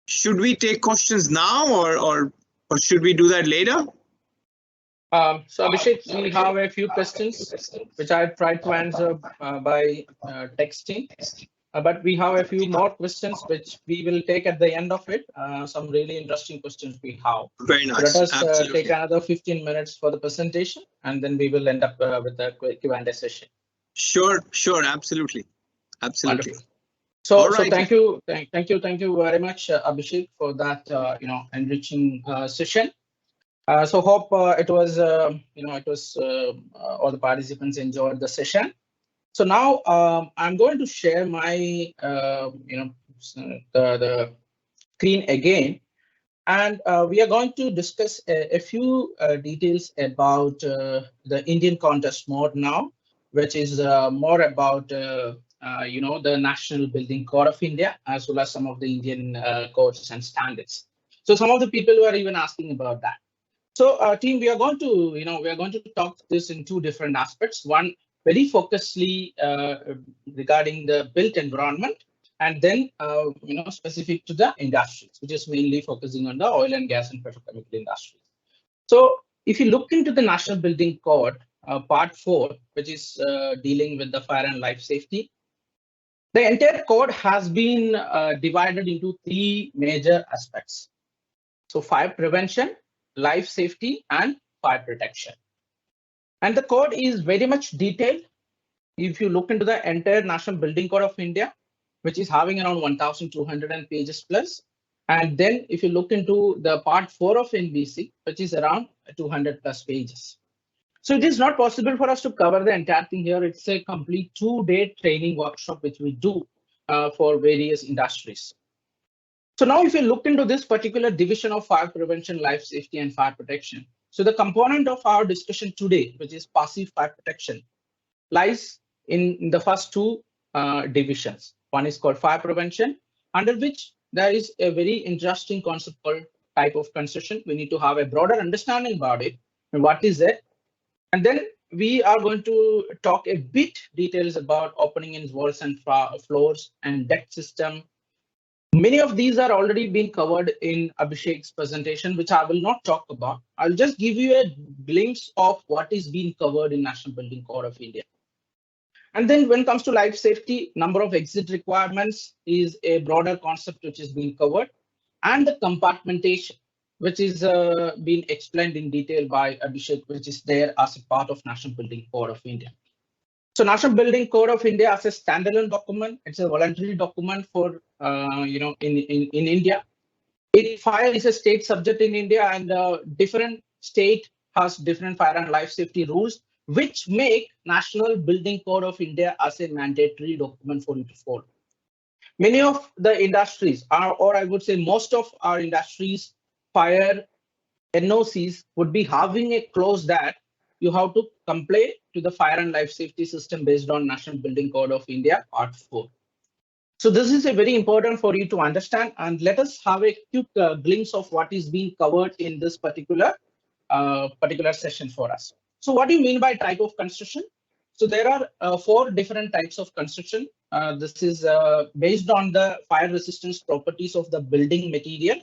should we take questions now or should we do that later? So Abhishek, we have a few questions which I tried to answer by texting, but we have a few more questions which we will take at the end of it. Some really interesting questions we have. Very nice. Let us take another 15 minutes for the presentation, and then we will end up with the Q&A session. Sure, absolutely. Wonderful. So thank you very much, Abhishek, for that enriching session. So hope it was all the participants enjoyed the session. So now I'm going to share my the screen again, and we are going to discuss a few details about the Indian contest mode now, which is more about the National Building Code of India, as well as some of the Indian codes and standards. So some of the people were even asking about that. So team, we are going to talk this in 2 different aspects. One very focusedly regarding the built environment, and then specific to the industries, which is mainly focusing on the oil and gas and petrochemical industries. So if you look into the National Building Code, part 4, which is dealing with the fire and life safety, the entire code has been divided into 3 major aspects. So fire prevention, life safety, and fire protection. And the code is very much detailed. If you look into the entire National Building Code of India, which is having around 1,200 pages plus, and then if you look into the part 4 of NBC, which is around 200 plus pages. So it is not possible for us to cover the entire thing here. It's a complete 2-day training workshop, which we do for various industries. So now if you look into this particular division of fire prevention, life safety, and fire protection, so the component of our discussion today, which is passive fire protection, lies in the first 2 divisions. One is called fire prevention, under which there is a very interesting concept called type of construction. We need to have a broader understanding about it and what is it. And then we are going to talk a bit details about opening in walls and floors and deck system. Many of these are already being covered in Abhishek's presentation, which I will not talk about. I'll just give you a glimpse of what is being covered in National Building Code of India. And then when it comes to life safety, number of exit requirements is a broader concept which is being covered. and the compartmentation, which is being explained in detail by Abhishek, which is there as a part of National Building Code of India. So National Building Code of India as a standalone document, it's a voluntary document for, in India. Fire is a state subject in India, and different state has different fire and life safety rules, which make National Building Code of India as a mandatory document for you to follow. Many of the industries are, or I would say most of our industries, fire NOCs would be having a clause that you have to comply to the fire and life safety system based on National Building Code of India, Part 4. So this is a very important for you to understand, and let us have a quick glimpse of what is being covered in this particular session for us. So what do you mean by type of construction? So there are 4 different types of construction. This is based on the fire resistance properties of the building material.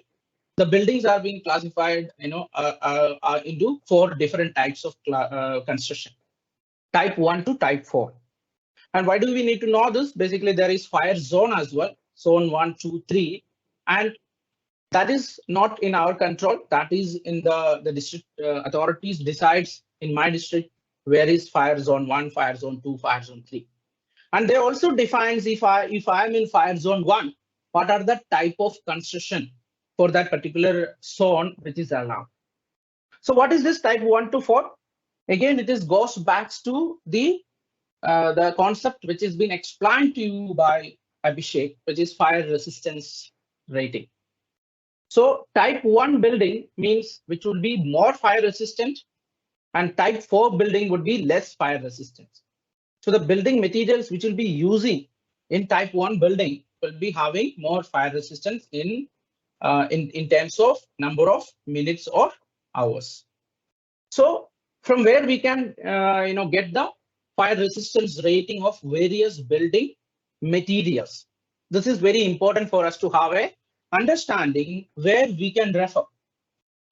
The buildings are being classified, into 4 different types of construction. Type 1 to type 4. And why do we need to know this? Basically, there is fire zone as well, zone 1, 2, 3, and that is not in our control. That is in the district authorities decides in my district where is fire zone 1, fire zone 2, fire zone 3. And they also defines if I am in fire zone 1, what are the type of construction for that particular zone which is allowed. So what is this type 1 to 4? Again, it goes back to the concept which has been explained to you by Abhishek, which is fire resistance rating. So type 1 building means which would be more fire resistant, and type 4 building would be less fire resistant. So the building materials which will be using in type 1 building will be having more fire resistance in terms of number of minutes or hours. So from where we can get the fire resistance rating of various building materials. This is very important for us to have a understanding where we can refer.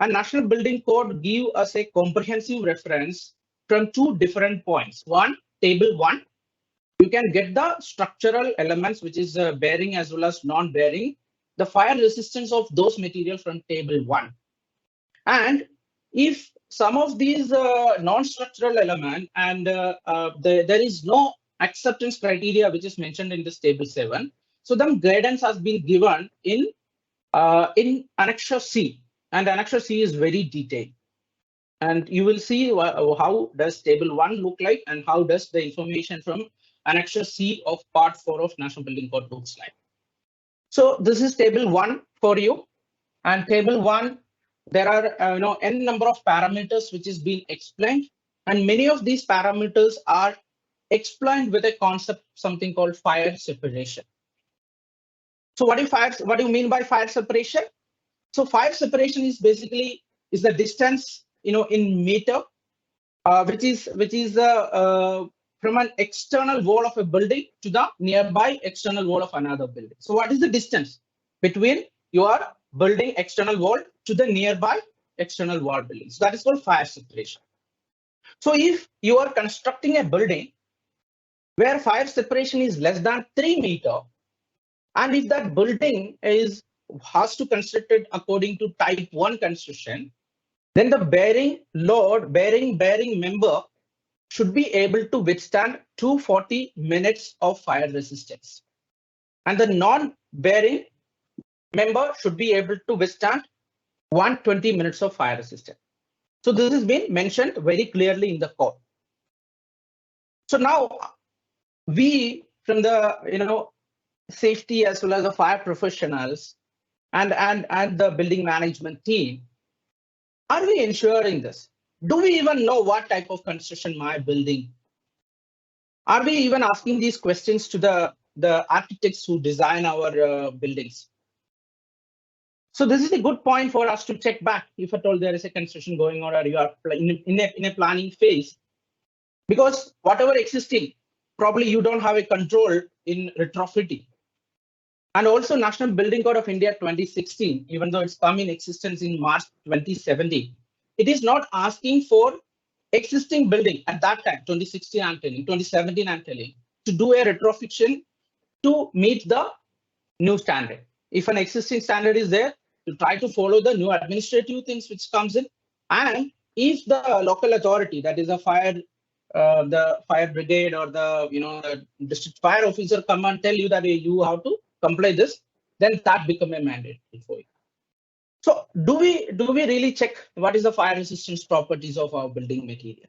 And National Building Code give us a comprehensive reference from 2 different points. One, table 1. You can get the structural elements, which is bearing as well as non-bearing, the fire resistance of those materials from table 1. And if some of these non-structural element and there is no acceptance criteria which is mentioned in this table 7, so the guidance has been given in Annexure C, and Annexure C is very detailed. And you will see how does table 1 look like and how does the information from Annexure C of Part 4 of National Building Code looks like. So this is table 1 for you, and table 1. There are n number of parameters which is being explained, and many of these parameters are explained with a concept something called fire separation. So what do you mean by fire separation? So fire separation is basically the distance in meter, which is from an external wall of a building to the nearby external wall of another building. So what is the distance between your building external wall to the nearby external wall building? So that is called fire separation. So if you are constructing a building where fire separation is less than 3 meters, and if that building has to construct it according to type 1 construction, then the bearing member should be able to withstand 240 minutes of fire resistance, and the non-bearing member should be able to withstand 120 minutes of fire resistance. So this has been mentioned very clearly in the code. So now we from the safety as well as the fire professionals and the building management team, are we ensuring this? Do we even know what type of construction my building? Are we even asking these questions to the architects who design our buildings? So this is a good point for us to check back if at all there is a construction going on or you are in a planning phase, because whatever existing, probably you don't have a control in retrofitting. And also National Building Code of India 2016, even though it's come in existence in March 2017, it is not asking for existing building at that time, 2016 I'm telling, 2017 I'm telling, to do a retrofitting to meet the new standard. If an existing standard is there, to try to follow the new administrative things which comes in. And if the local authority, that is the fire brigade or the district fire officer come and tell you that you have to comply this, then that become a mandate for you. So do we really check what is the fire resistance properties of our building material?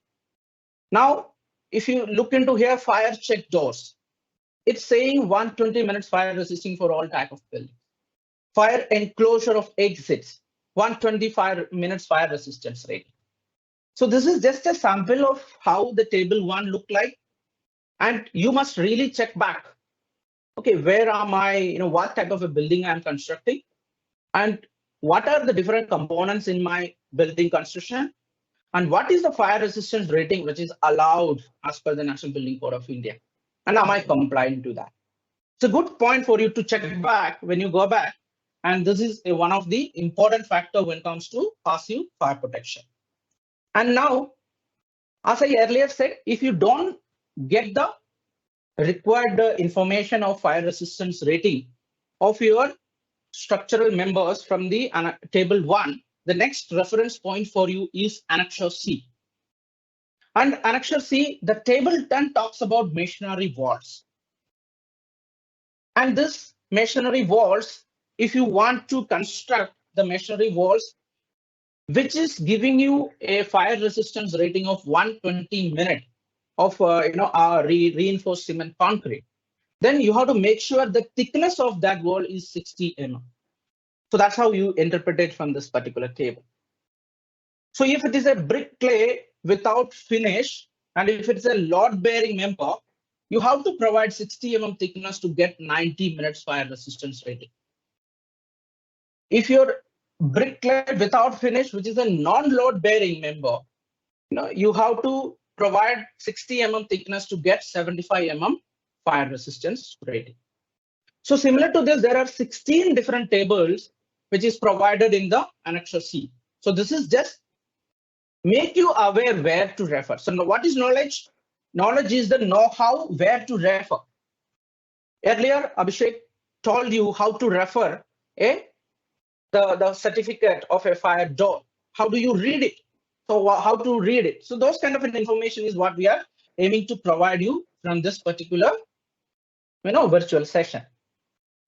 Now, if you look into here, fire check doors, it's saying 120 minutes fire resisting for all type of buildings. Fire enclosure of exits, 125 minutes fire resistance rating. So this is just a sample of how the table 1 look like, and you must really check back. Okay, where am I? What type of a building I'm constructing, and what are the different components in my building construction, and what is the fire resistance rating which is allowed as per the National Building Code of India, and am I complying to that? It's a good point for you to check back when you go back, and this is one of the important factor when it comes to passive fire protection. And now, as I earlier said, if you don't get the required information of fire resistance rating of your structural members from the table 1, the next reference point for you is Annexure C. And Annexure C, the table 10 talks about masonry walls. And this masonry walls, if you want to construct the masonry walls, which is giving you a fire resistance rating of 120 minutes of reinforced cement concrete, then you have to make sure the thickness of that wall is 60 mm. So that's how you interpret it from this particular table. So if it is a brick clay without finish, and if it's a load bearing member, you have to provide 60 mm thickness to get 90 minutes fire resistance rating. If your brick clay without finish, which is a non-load bearing member, you have to provide 60 mm thickness to get 75 mm fire resistance rating. So similar to this, there are 16 different tables which is provided in the Annexure C. So this is just make you aware where to refer. So what is knowledge? Knowledge is the know-how where to refer. Earlier, Abhishek told you how to refer the certificate of a fire door. How do you read it? So how to read it? So those kind of information is what we are aiming to provide you from this particular virtual session.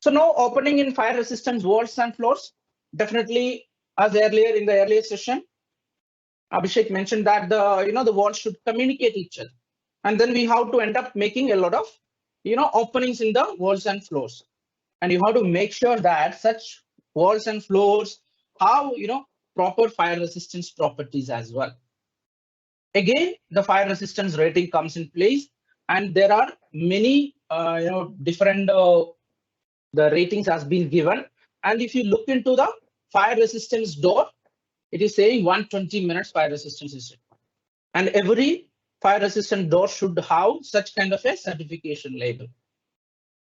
So now opening in fire resistance walls and floors, definitely as earlier in the earlier session, Abhishek mentioned that the walls should communicate each other, and then we have to end up making a lot of openings in the walls and floors, and you have to make sure that such walls and floors have proper fire resistance properties as well. Again, the fire resistance rating comes in place, and there are many different the ratings has been given. And if you look into the fire resistance door, it is saying 120 minutes fire resistance is required. And every fire resistant door should have such kind of a certification label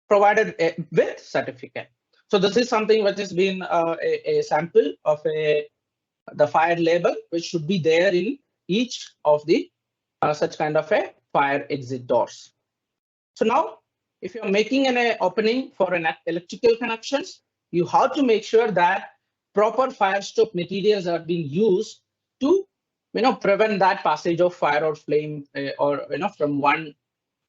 provided with certificate. So this is something which has been a sample of the fire label, which should be there in each of the such kind of a fire exit doors. So now, if you're making an opening for an electrical connections, you have to make sure that proper fire stop materials are being used to prevent that passage of fire or flame from one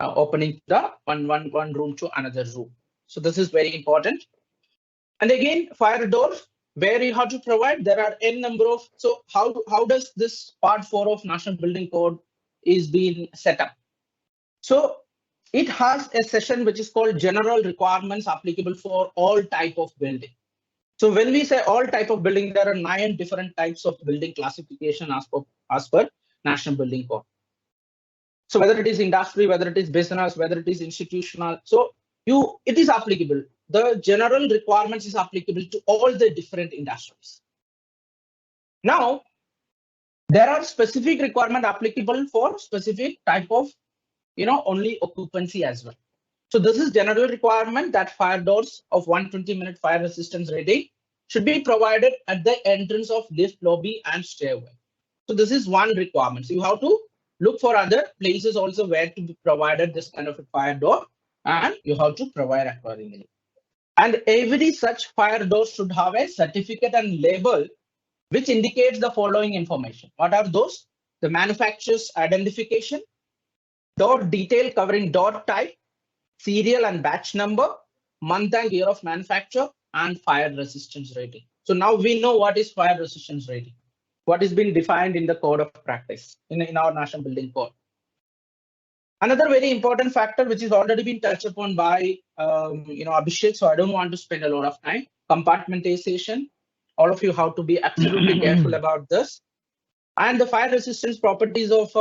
opening to the one room to another room. So this is very important. And again, fire doors, where you have to provide, there are n number of. So how does this part 4 of National Building Code is being set up? So it has a section which is called general requirements applicable for all type of building. So when we say all type of building, there are 9 different types of building classification as per National Building Code. So whether it is industry, whether it is business, whether it is institutional, so it is applicable. The general requirements is applicable to all the different industries. Now, there are specific requirement applicable for specific type of only occupancy as well. So this is general requirement that fire doors of 120-minute fire resistance rating should be provided at the entrance of lift, lobby, and stairway. So this is one requirement. So you have to look for other places also where to be provided this kind of a fire door, and you have to provide accordingly. And every such fire door should have a certificate and label which indicates the following information. What are those? The manufacturer's identification, door detail covering door type, serial and batch number, month and year of manufacture, and fire resistance rating. So now we know what is fire resistance rating, what is being defined in the code of practice in our National Building Code. Another very important factor which is already been touched upon by Abhishek, so I don't want to spend a lot of time. Compartmentalization. All of you have to be absolutely careful about this. And the fire resistance properties of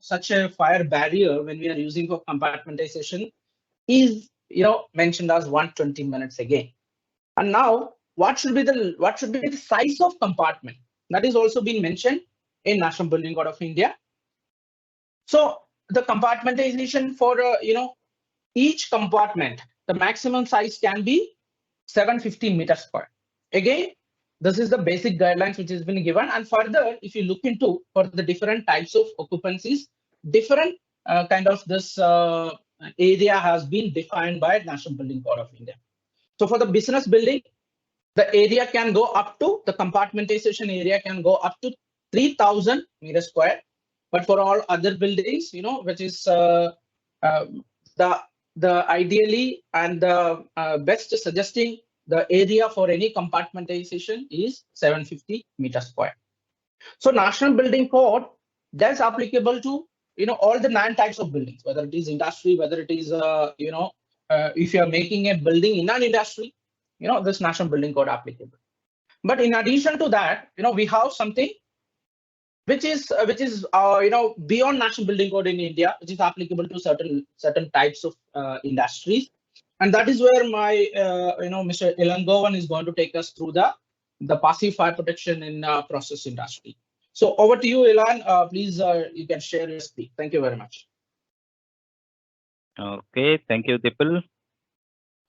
such a fire barrier when we are using for compartmentalization is mentioned as 120 minutes again. And now what should be the size of compartment? That is also been mentioned in National Building Code of India. So the compartmentalization for each compartment, the maximum size can be 750 meters square. Again, this is the basic guidelines which has been given. And further, if you look into for the different types of occupancies, different kind of this area has been defined by National Building Code of India. So for the business building, the area can go up to, the compartmentalization area can go up to 3000 meters square. But for all other buildings, which is the ideally and the best suggesting the area for any compartmentalization is 750 meters square. So National Building Code that's applicable to all the 9 types of buildings, whether it is industry, whether it is if you are making a building in an industry, this National Building Code applicable. But in addition to that, we have something which is beyond National Building Code in India, which is applicable to certain types of industries, and that is where my Mr. Ilangovan is going to take us through the passive fire protection in process industry. So over to you, Ilan. Please, you can share your speak. Thank you very much. Okay, thank you, Dipal.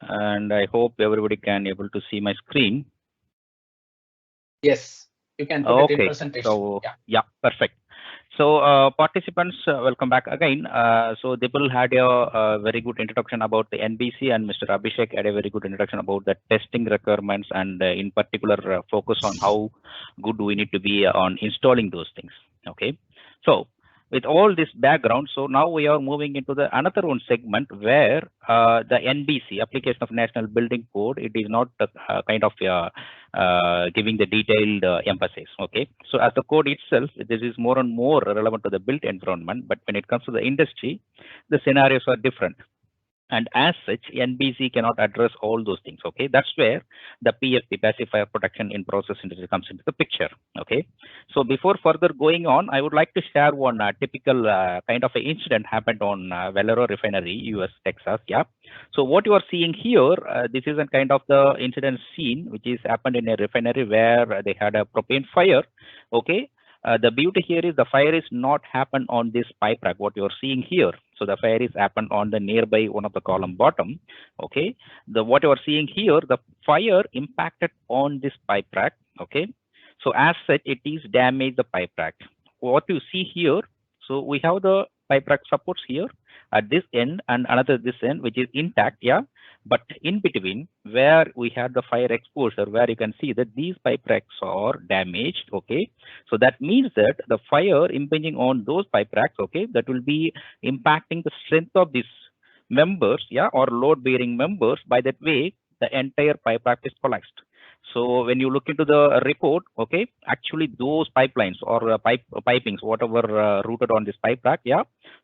And I hope everybody can able to see my screen. Yes. You can put it in presentation. So yeah, perfect. So participants, welcome back again. So Dipal had a very good introduction about the NBC, and Mr. Abhishek had a very good introduction about the testing requirements, and in particular focus on how good we need to be on installing those things. Okay, so with all this background, so now we are moving into the another one segment where the NBC, Application of National Building Code, it is not kind of giving the detailed emphasis. Okay, so as the code itself, this is more and more relevant to the built environment, but when it comes to the industry, the scenarios are different. And as such, NBC cannot address all those things. Okay, that's where the PFP, Passive Fire Protection in Process Industry, comes into the picture. Okay, so before further going on, I would like to share one typical kind of an incident happened on Valero Refinery, US, Texas. Yeah. So what you are seeing here, this is a kind of the incident scene which is happened in a refinery where they had a propane fire. Okay. The beauty here is the fire is not happened on this pipe rack, what you're seeing here. So the fire is happened on the nearby one of the column bottom. Okay, what you are seeing here, the fire impacted on this pipe rack. Okay, so as such, it is damaged the pipe rack. What you see here, so we have the pipe rack supports here at this end and another this end, which is intact. Yeah. But in between where we had the fire exposure, where you can see that these pipe racks are damaged. Okay, so that means that the fire impinging on those pipe racks, okay, that will be impacting the strength of these members, yeah, or load bearing members. By that way, the entire pipe rack is collapsed. So when you look into the report, okay, actually those pipelines or pipings, whatever routed on this pipe rack, yeah.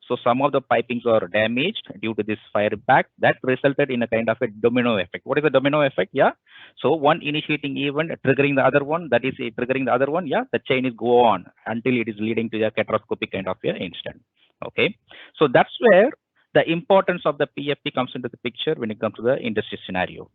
So some of the pipings are damaged due to this fire impact. That resulted in a kind of a domino effect. What is the domino effect? Yeah. So one initiating event triggering the other one, that is triggering the other one. Yeah. The chain is go on until it is leading to a catastrophic kind of incident. Okay. So that's where the importance of the PFP comes into the picture when it comes to the industry scenario.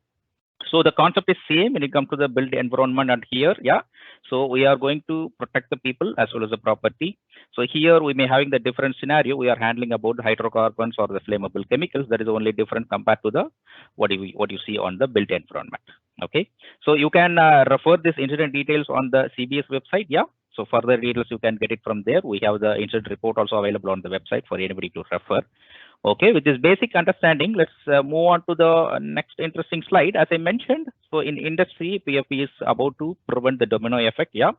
So the concept is same when it comes to the built environment and here, yeah. So we are going to protect the people as well as the property. So here we may having the different scenario. We are handling about the hydrocarbons or the flammable chemicals. That is only different compared to the what you see on the built environment. Okay. So you can refer this incident details on the CBS website. Yeah. So further details you can get it from there. We have the incident report also available on the website for anybody to refer. Okay, with this basic understanding, let's move on to the next interesting slide. As I mentioned, so in industry, PFP is about to prevent the domino effect, yeah,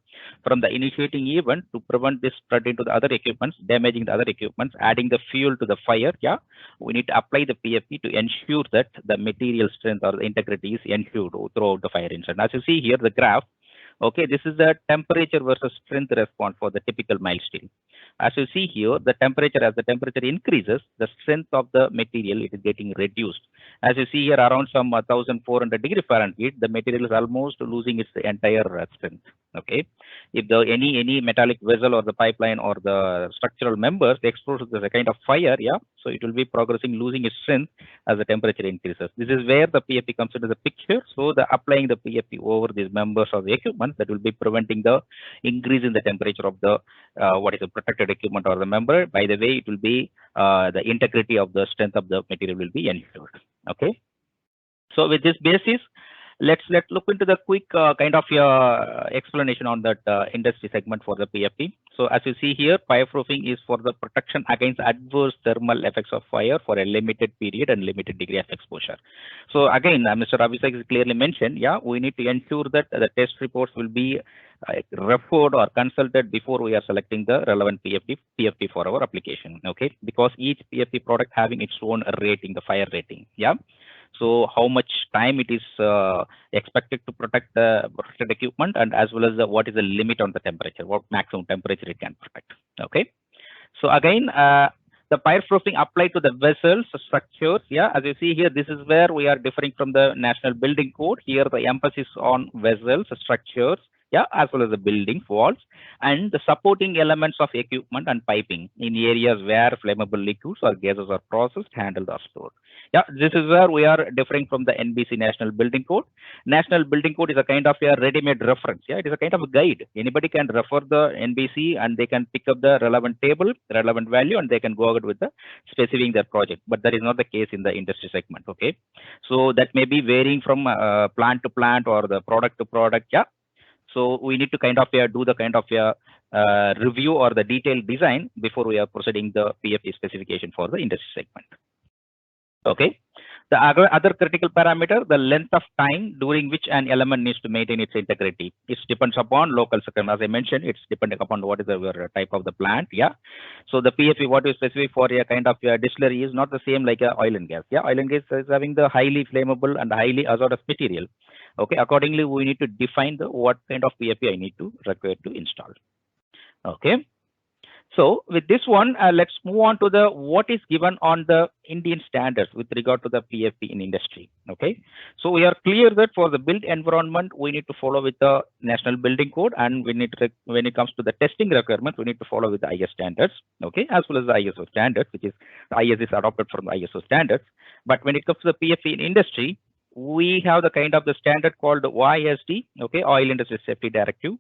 from the initiating event to prevent this spread into the other equipments, damaging the other equipments, adding the fuel to the fire, yeah. We need to apply the PFP to ensure that the material strength or the integrity is ensured throughout the fire incident. As you see here, the graph, okay, this is the temperature versus strength response for the typical mild steel. As you see here, the temperature, as the temperature increases, the strength of the material, it is getting reduced. As you see here, around some 1400 degree Fahrenheit, the material is almost losing its entire strength. Okay, if the any metallic vessel or the pipeline or the structural members exposed to the kind of fire, yeah, so it will be progressing, losing its strength as the temperature increases. This is where the PFP comes into the picture. So the applying the PFP over these members of the equipment, that will be preventing the increase in the temperature of the what is a protected equipment or the member. By the way, it will be the integrity of the strength of the material will be ensured. Okay. So with this basis, let's look into the quick kind of explanation on that industry segment for the PFP. So as you see here, fireproofing is for the protection against adverse thermal effects of fire for a limited period and limited degree of exposure. So again, Mr. Abhishek clearly mentioned, yeah, we need to ensure that the test reports will be referred or consulted before we are selecting the relevant PFP for our application. Okay, because each PFP product having its own rating, the fire rating. Yeah. So how much time it is expected to protect the protected equipment, and as well as what is the limit on the temperature, what maximum temperature it can protect. Okay. So again, the fireproofing applied to the vessels, structures. Yeah, as you see here, this is where we are differing from the National Building Code. Here, the emphasis on vessels, structures, yeah, as well as the buildings, walls, and the supporting elements of equipment and piping in areas where flammable liquids or gases are processed, handled, or stored. Yeah, this is where we are differing from the NBC National Building Code. National Building Code is a kind of a ready-made reference. Yeah, it is a kind of a guide. Anybody can refer the NBC and they can pick up the relevant table, relevant value, and they can go out with the specifying their project. But that is not the case in the industry segment. Okay, so that may be varying from plant to plant or the product to product. Yeah. So we need to kind of do the kind of review or the detailed design before we are proceeding the PFP specification for the industry segment. Okay. The other critical parameter, the length of time during which an element needs to maintain its integrity. It depends upon local circumstances. As I mentioned, it's depending upon what is the type of the plant. Yeah. So the PFP, what is specific for a kind of distillery is not the same like oil and gas. Yeah. Oil and gas is having the highly flammable and highly hazardous material. Okay. Accordingly, we need to define the what kind of PFP I need to require to install. Okay. So with this one, let's move on to the what is given on the Indian standards with regard to the PFP in industry. Okay, so we are clear that for the built environment, we need to follow with the National Building Code, and we need to, when it comes to the testing requirement, we need to follow with the IS standards. Okay, as well as the ISO standards, which is the IS is adopted from the ISO standards. But when it comes to the PFP in industry, we have the kind of the standard called OISD. Okay, Oil Industry Safety Directive.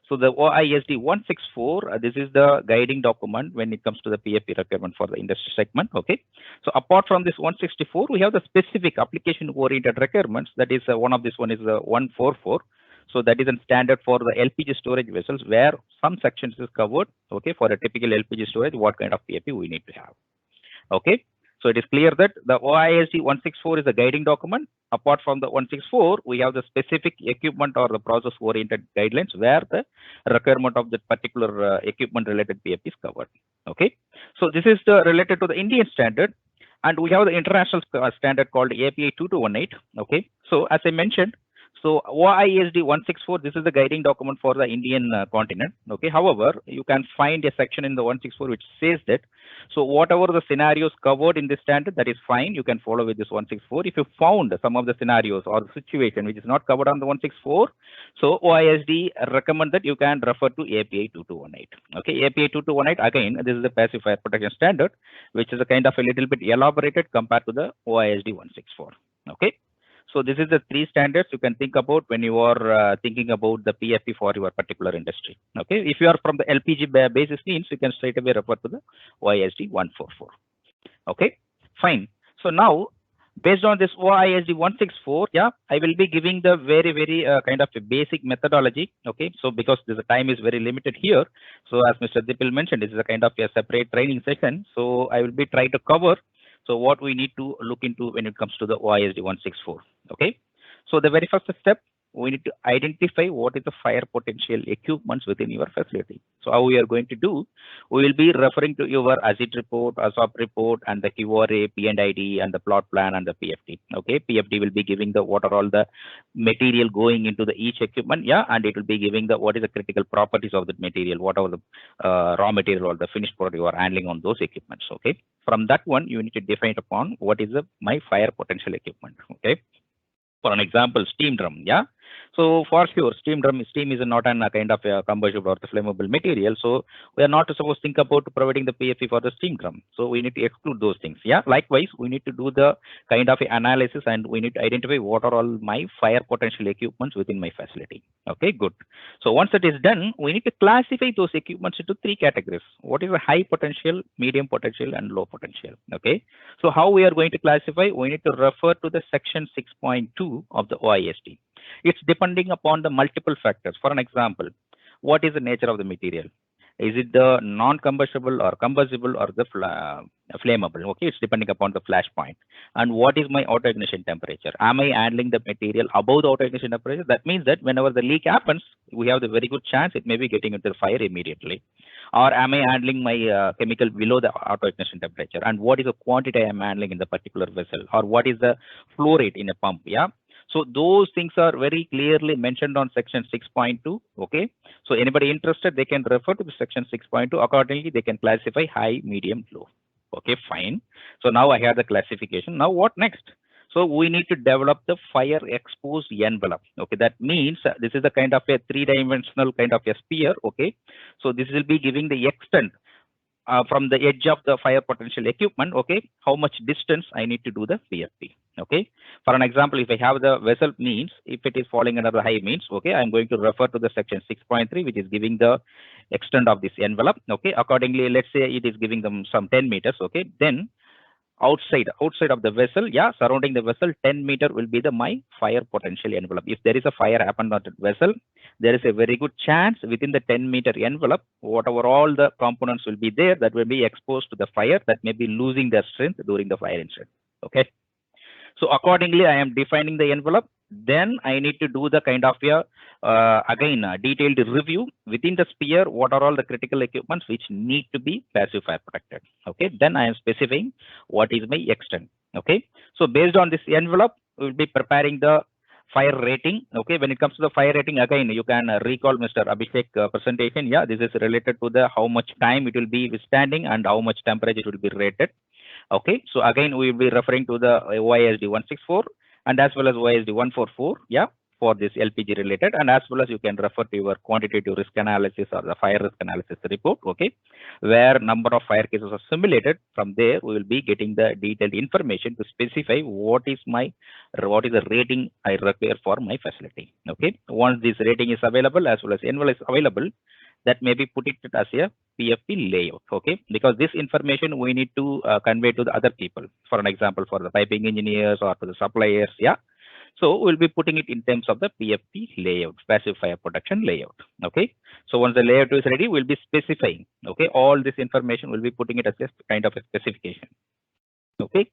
So the OISD 164, this is the guiding document when it comes to the PFP requirement for the industry segment. Okay. So apart from this 164, we have the specific application-oriented requirements. That is one of this one is 144. So that is a standard for the LPG storage vessels where some sections is covered. Okay, for a typical LPG storage, what kind of PFP we need to have. Okay. So it is clear that the OISD 164 is a guiding document. Apart from the 164, we have the specific equipment or the process-oriented guidelines where the requirement of that particular equipment-related PFP is covered. Okay, so this is the related to the Indian standard, and we have the international standard called API 2218. Okay, so as I mentioned, so OISD 164, this is the guiding document for the Indian continent. Okay, however, you can find a section in the 164 which says that, so whatever the scenarios covered in this standard, that is fine. You can follow with this 164. If you found some of the scenarios or the situation which is not covered on the 164, so OISD recommend that you can refer to API 2218. Okay, API 2218, again, this is the passive fire protection standard, which is a kind of a little bit elaborated compared to the OISD 164. Okay. So this is the three standards you can think about when you are thinking about the PFP for your particular industry. Okay, if you are from the LPG basis means, you can straight away refer to the OISD 144. Okay, fine. So now, based on this OISD 164, yeah, I will be giving the very kind of a basic methodology. Okay, so because the time is very limited here, so as Mr. Dipil mentioned, this is a kind of a separate training session. So I will be trying to cover So what we need to look into when it comes to the OISD 164. Okay. So the very first step, we need to identify what is the fire potential equipments within your facility. So how we are going to do, we will be referring to your ASIT report, ASOP report, and the QRA, P&ID, and the plot plan and the PFD. Okay, PFD will be giving the what are all the material going into the each equipment, yeah, and it will be giving the what is the critical properties of the material, what are the raw material or the finished product you are handling on those equipments. Okay, from that one you need to define upon what is the my fire potential equipment. Okay. For an example, steam drum, yeah. So for sure, steam is not a kind of a combustible or the flammable material. So we are not supposed to think about providing the PFE for the steam drum. So we need to exclude those things. Yeah. Likewise, we need to do the kind of analysis and we need to identify what are all my fire potential equipments within my facility. Okay, good. So once that is done, we need to classify those equipments into three categories. What is the high potential, medium potential, and low potential? Okay. So how we are going to classify? We need to refer to the section 6.2 of the OISD. It's depending upon the multiple factors. For an example, what is the nature of the material? Is it the non-combustible or combustible or the flammable? Okay, it's depending upon the flash point. And what is my auto ignition temperature? Am I handling the material above the auto ignition temperature? That means that whenever the leak happens, we have the very good chance it may be getting into the fire immediately. Or am I handling my chemical below the auto ignition temperature? And what is the quantity I am handling in the particular vessel? Or what is the flow rate in a pump? Yeah. So those things are very clearly mentioned on section 6.2. Okay. So anybody interested, they can refer to the section 6.2. Accordingly, they can classify high, medium, low. Okay, fine. So now I have the classification. Now what next? So we need to develop the fire exposed envelope. Okay, that means this is a kind of a three-dimensional kind of a sphere. Okay, so this will be giving the extent from the edge of the fire potential equipment. Okay, how much distance I need to do the PFP. Okay, for an example, if I have the vessel means, if it is falling under the high means, okay, I'm going to refer to the section 6.3, which is giving the extent of this envelope. Okay, accordingly, let's say it is giving them some 10 meters. Okay, then outside of the vessel, yeah, surrounding the vessel, 10 meter will be the my fire potential envelope. If there is a fire happened on the vessel, there is a very good chance within the 10 meter envelope, whatever all the components will be there that will be exposed to the fire, that may be losing their strength during the fire incident. Okay. So accordingly, I am defining the envelope. Then I need to do the kind of a detailed review within the sphere. What are all the critical equipments which need to be passive fire protected? Okay. Then I am specifying what is my extent. Okay. So based on this envelope, we will be preparing the fire rating. Okay. When it comes to the fire rating, again, you can recall Mr. Abhishek presentation. Yeah, this is related to the how much time it will be withstanding and how much temperature it will be rated. Okay, so again, we will be referring to the OISD 164 and as well as OISD 144, yeah, for this LPG related, and as well as you can refer to your quantitative risk analysis or the fire risk analysis report, okay, where number of fire cases are simulated. From there, we will be getting the detailed information to specify what is the rating I require for my facility. Okay, once this rating is available as well as envelope is available, that may be put it as a PFP layout. Okay, because this information we need to convey to the other people. For an example, for the piping engineers or to the suppliers, yeah. So we'll be putting it in terms of the PFP layout, passive fire protection layout. Okay, so once the layout is ready, we'll be specifying. Okay, all this information we'll be putting it as a kind of a specification. Okay.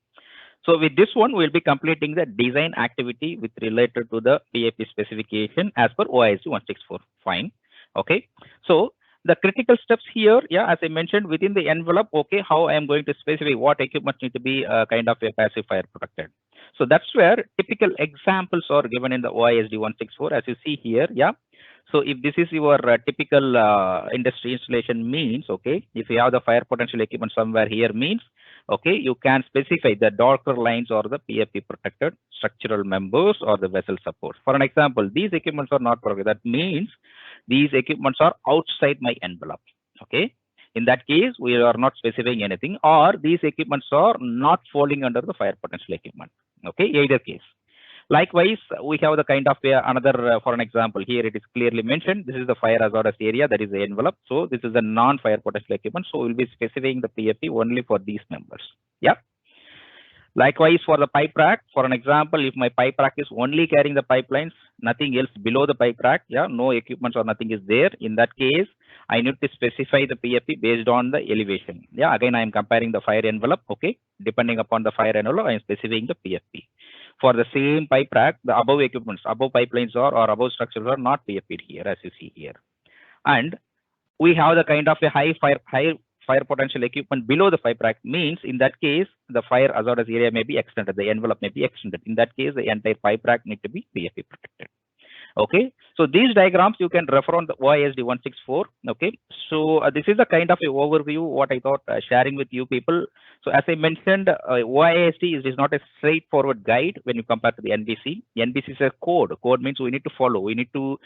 So with this one, we'll be completing the design activity with related to the PFP specification as per OISD 164. Fine. Okay, so the critical steps here, yeah, as I mentioned within the envelope, okay, how I am going to specify what equipment need to be kind of a passive fire protected. So that's where typical examples are given in the OISD 164, as you see here, yeah. So if this is your typical industry installation means, okay, if you have the fire potential equipment somewhere here means, okay, you can specify the darker lines or the PFP protected structural members or the vessel supports. For an example, these equipments are not protected. That means these equipments are outside my envelope. Okay. In that case, we are not specifying anything, or these equipments are not falling under the fire potential equipment. Okay, either case. Likewise, we have the kind of another, for an example, here it is clearly mentioned. This is the fire hazardous area, that is the envelope. So this is a non-fire potential equipment. So we'll be specifying the PFP only for these members. Yeah. Likewise, for the pipe rack, for an example, if my pipe rack is only carrying the pipelines, nothing else below the pipe rack, yeah, no equipment or nothing is there. In that case, I need to specify the PFP based on the elevation. Yeah, again, I am comparing the fire envelope. Okay, depending upon the fire envelope, I am specifying the PFP. For the same pipe rack, the above equipments, above pipelines or above structures are not PFP'd here, as you see here. And we have the kind of a high fire potential equipment below the pipe rack, means in that case the fire hazardous area may be extended, the envelope may be extended. In that case, the entire pipe rack need to be PFP protected. Okay, so these diagrams you can refer on the OISD 164. Okay, so this is a kind of a overview what I thought sharing with you people. So as I mentioned, OISD is not a straightforward guide when you compare to the NBC. NBC is a code. Code means we need to follow, we need to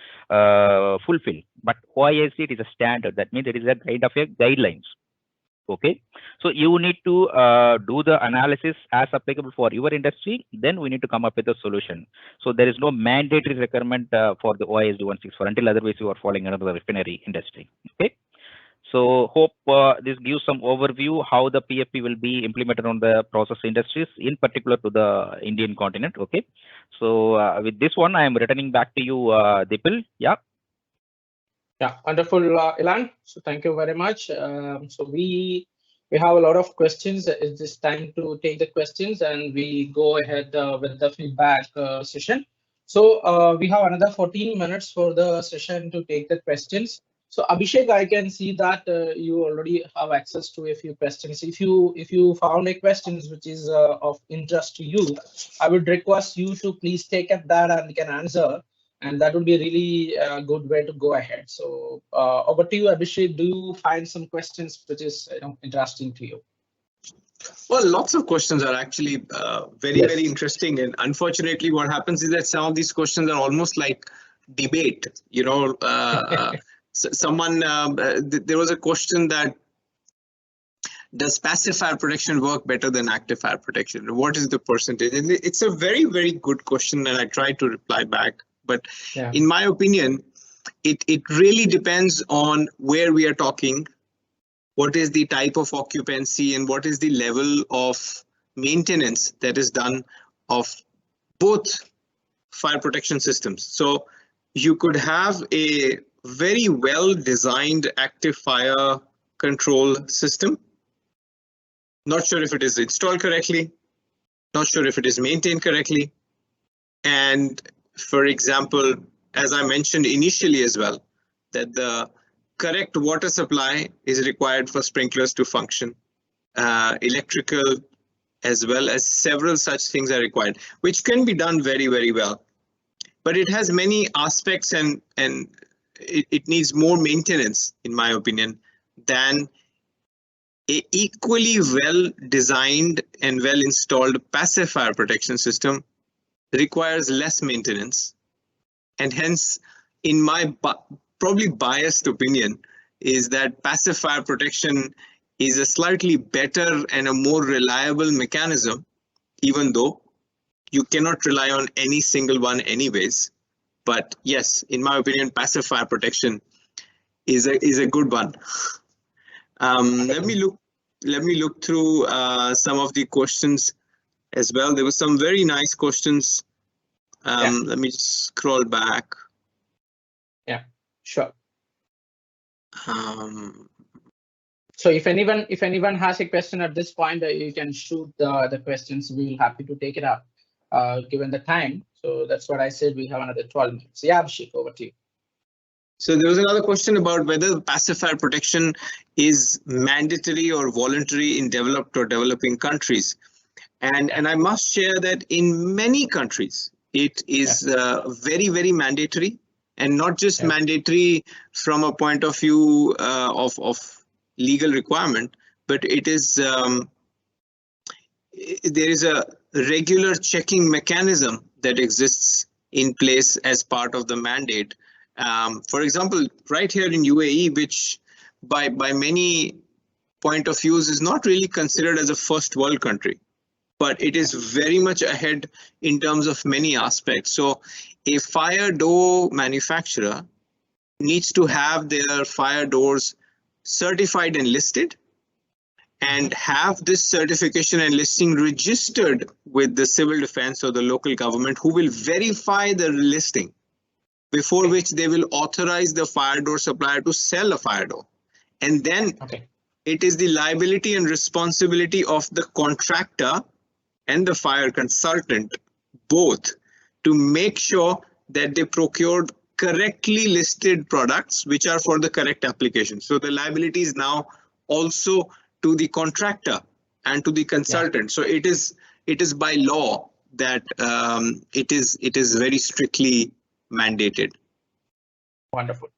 fulfill. But OISD, it is a standard. That means it is a kind of a guidelines. Okay, so you need to do the analysis as applicable for your industry. Then we need to come up with a solution. So there is no mandatory requirement for the OISD 164 until otherwise you are falling under the refinery industry. Okay, so hope this gives some overview how the PFP will be implemented on the process industries, in particular to the Indian continent. Okay, so with this one, I am returning back to you, Dipal. Yeah. Yeah, wonderful, Ilan. So thank you very much. So we have a lot of questions. It's just time to take the questions and we go ahead with the feedback session. So we have another 14 minutes for the session to take the questions. So Abhishek, I can see that you already have access to a few questions. If you found a questions which is of interest to you, I would request you to please take up that and you can answer. And that would be a really good way to go ahead. So over to you, Abhishek. Do you find some questions which is interesting to you? Well, lots of questions are actually very interesting. And unfortunately, what happens is that some of these questions are almost like debate. You know, someone there was a question that does passive fire protection work better than active fire protection? What is the percentage? And it's a very good question, and I tried to reply back. But in my opinion, it really depends on where we are talking, what is the type of occupancy, and what is the level of maintenance that is done of both fire protection systems. So you could have a very well designed active fire control system. Not sure if it is installed correctly, not sure if it is maintained correctly. And for example, as I mentioned initially as well, that the correct water supply is required for sprinklers to function. Electrical as well as several such things are required, which can be done very well. But it has many aspects and it needs more maintenance, in my opinion, than a equally well designed and well installed passive fire protection system requires less maintenance. And hence, in my probably biased opinion, is that passive fire protection is a slightly better and a more reliable mechanism, even though you cannot rely on any single one anyways. But yes, in my opinion, passive fire protection is a good one. Let me look through some of the questions as well. There were some very nice questions. Let me scroll back. Yeah, sure. So if anyone has a question at this point, you can shoot the questions. We'll happy to take it up given the time. So that's what I said. We have another 12 minutes. Yeah, Abhishek, over to you. So there was another question about whether passive fire protection is mandatory or voluntary in developed or developing countries. And I must share that in many countries, it is very mandatory, and not just mandatory from a point of view of legal requirement, but it is there is a regular checking mechanism that exists in place as part of the mandate. For example, right here in UAE, which by many point of views is not really considered as a first world country, but it is very much ahead in terms of many aspects. So a fire door manufacturer needs to have their fire doors certified and listed, and have this certification and listing registered with the civil defense or the local government, who will verify the listing, before which they will authorize the fire door supplier to sell a fire door. And then it is the liability and responsibility of the contractor and the fire consultant, both, to make sure that they procured correctly listed products which are for the correct application. So the liability is now also to the contractor and to the consultant. So it is by law that it is very strictly mandated. Wonderful,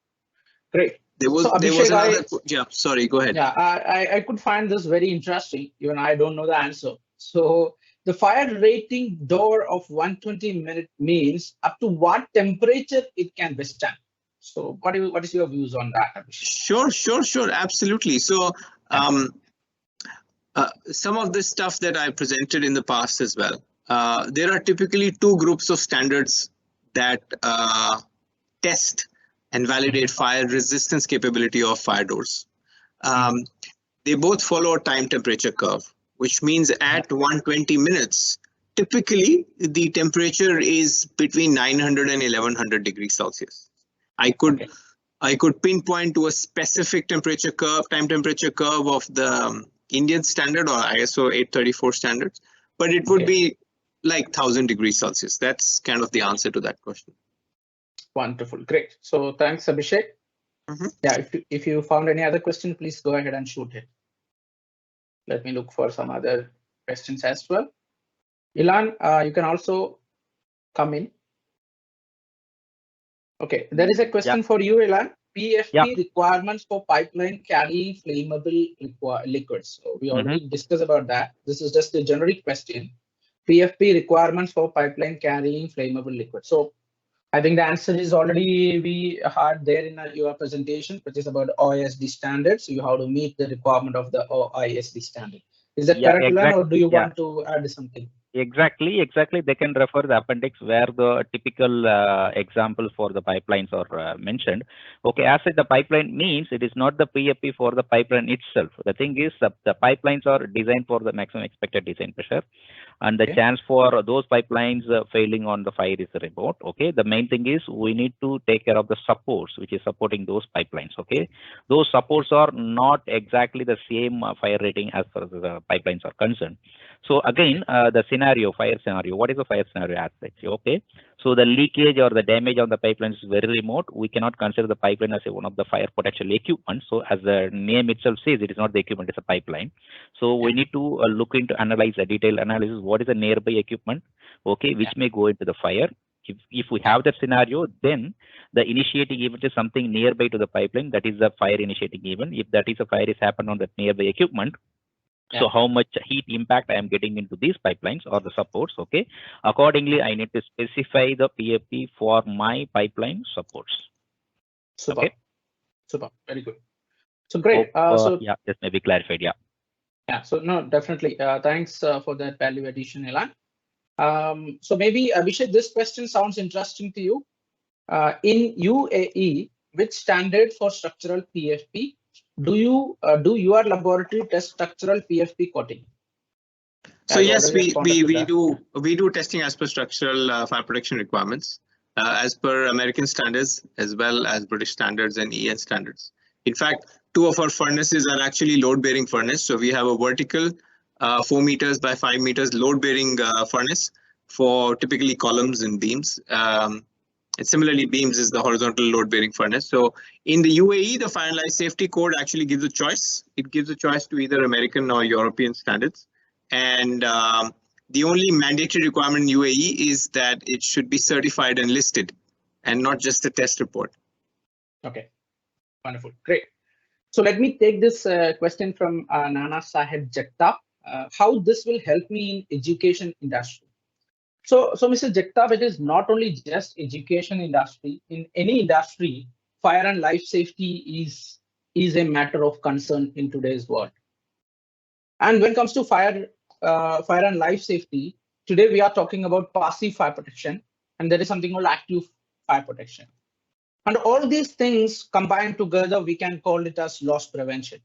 great. There was another. Yeah, sorry, go ahead. Yeah, I could find this very interesting. Even I don't know the answer. So the fire rating door of 120 means up to what temperature it can withstand. So what is your views on that? Sure, absolutely. So some of this stuff that I presented in the past as well. There are typically two groups of standards that test and validate fire resistance capability of fire doors. They both follow a time temperature curve, which means at 120 minutes, typically the temperature is between 900 and 1100 degrees Celsius. I could pinpoint to a specific temperature curve, time temperature curve of the Indian standard or ISO 834 standards, but it would be like 1000 degrees Celsius. That's kind of the answer to that question. Wonderful, great. So thanks, Abhishek. Yeah, if you found any other question, please go ahead and shoot it. Let me look for some other questions as well. Ilan, you can also come in. Okay, there is a question for you, Ilan. PFP requirements for pipeline carrying flammable liquids. So we already discussed about that. This is just a generic question. PFP requirements for pipeline carrying flammable liquids. So I think the answer is already we had there in your presentation, which is about OISD standards. So you have to meet the requirement of the OISD standard. Is that correct, Ilan, or do you want to add something? Exactly. They can refer the appendix where the typical example for the pipelines are mentioned. Okay, as the pipeline means it is not the PFP for the pipeline itself. The thing is the pipelines are designed for the maximum expected design pressure, and the chance for those pipelines failing on the fire is remote. Okay, the main thing is we need to take care of the supports which is supporting those pipelines. Okay, those supports are not exactly the same fire rating as far as the pipelines are concerned. So again, the fire scenario, what is the fire scenario aspect? Okay, so the leakage or the damage on the pipeline is very remote. We cannot consider the pipeline as one of the fire potential equipment. So as the name itself says, it is not the equipment, it's a pipeline. So we need to look into analyze a detailed analysis. What is the nearby equipment? Okay, which may go into the fire. If we have that scenario, then the initiating event is something nearby to the pipeline. That is the fire initiating event. If that is a fire is happened on that nearby equipment, so how much heat impact I am getting into these pipelines or the supports? Okay, accordingly, I need to specify the PFP for my pipeline supports. Super. Okay. Super. Very good. So great. Yeah, just maybe clarified. Yeah. So no, definitely. Thanks for that value addition, Ilan. So maybe Abhishek, this question sounds interesting to you. In UAE, which standard for structural PFP do your laboratory test structural PFP coating? So yes, we do testing as per structural fire protection requirements, as per American standards as well as British standards and EN standards. In fact, two of our furnaces are actually load-bearing furnace. So we have a vertical 4 meters by 5 meters load-bearing furnace for typically columns and beams. And similarly, beams is the horizontal load-bearing furnace. So in the UAE, the Fire and Life Safety Code actually gives a choice. It gives a choice to either American or European standards. And the only mandatory requirement in UAE is that it should be certified and listed, and not just a test report. Okay, wonderful, great. So let me take this question from Nana Sahib Jagtap. How this will help me in education industry? So Mr. Jagtap, it is not only just education industry. In any industry, fire and life safety is a matter of concern in today's world. And when it comes to fire and life safety, today we are talking about passive fire protection, and there is something called active fire protection. And all these things combined together, we can call it as loss prevention.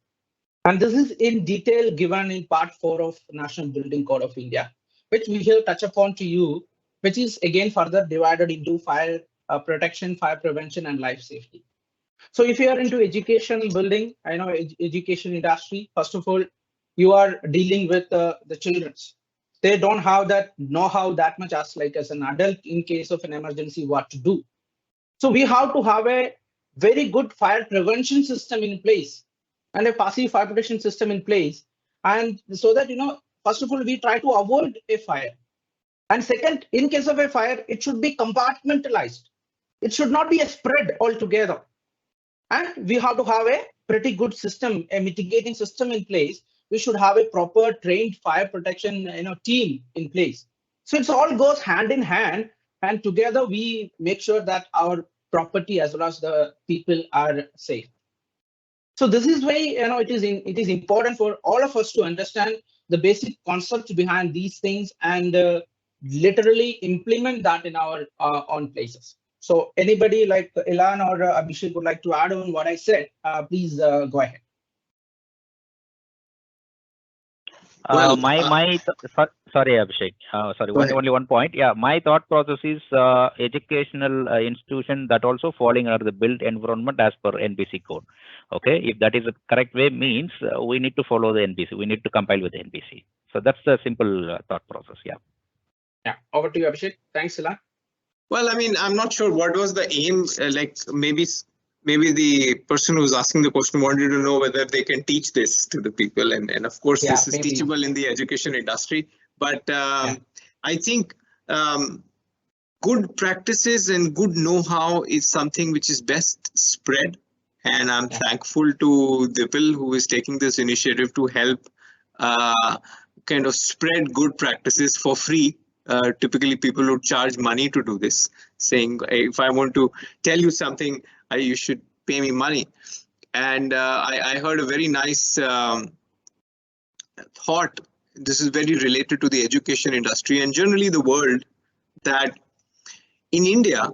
And this is in detail given in part 4 of National Building Code of India, which we will touch upon to you, which is again further divided into fire protection, fire prevention, and life safety. So if you are into education building, I know education industry, first of all, you are dealing with the children. They don't have that know-how that much as like as an adult in case of an emergency, what to do. So we have to have a very good fire prevention system in place and a passive fire protection system in place. And so that, first of all, we try to avoid a fire. And second, in case of a fire, it should be compartmentalized. It should not be a spread altogether. And we have to have a pretty good system, a mitigating system in place. We should have a proper trained fire protection team in place. So it all goes hand in hand, and together we make sure that our property as well as the people are safe. So this is why it is important for all of us to understand the basic concept behind these things and literally implement that in our own places. So anybody like Ilan or Abhishek would like to add on what I said, please go ahead. Sorry, Abhishek. Only one point. Yeah, my thought process is educational institution that also falling under the built environment as per NBC code. Okay, if that is the correct way, means we need to follow the NBC. We need to compile with the NBC. So that's the simple thought process. Yeah. Yeah. Over to you, Abhishek. Thanks, Ilan. Well, I mean, I'm not sure what was the aim. Maybe the person who was asking the question wanted to know whether they can teach this to the people. And of course, this is teachable in the education industry. But I think good practices and good know-how is something which is best spread. And I'm thankful to Dipal, who is taking this initiative to help kind of spread good practices for free. Typically, people would charge money to do this, saying, if I want to tell you something, you should pay me money. And I heard a very nice thought. This is very related to the education industry and generally the world, that in India,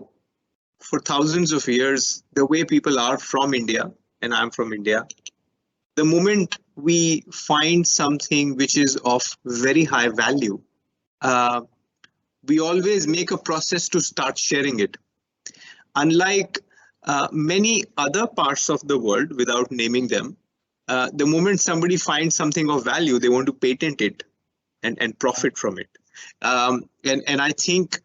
for thousands of years, the way people are from India, and I'm from India, the moment we find something which is of very high value, we always make a process to start sharing it. Unlike many other parts of the world, without naming them, the moment somebody finds something of value, they want to patent it and profit from it. And I think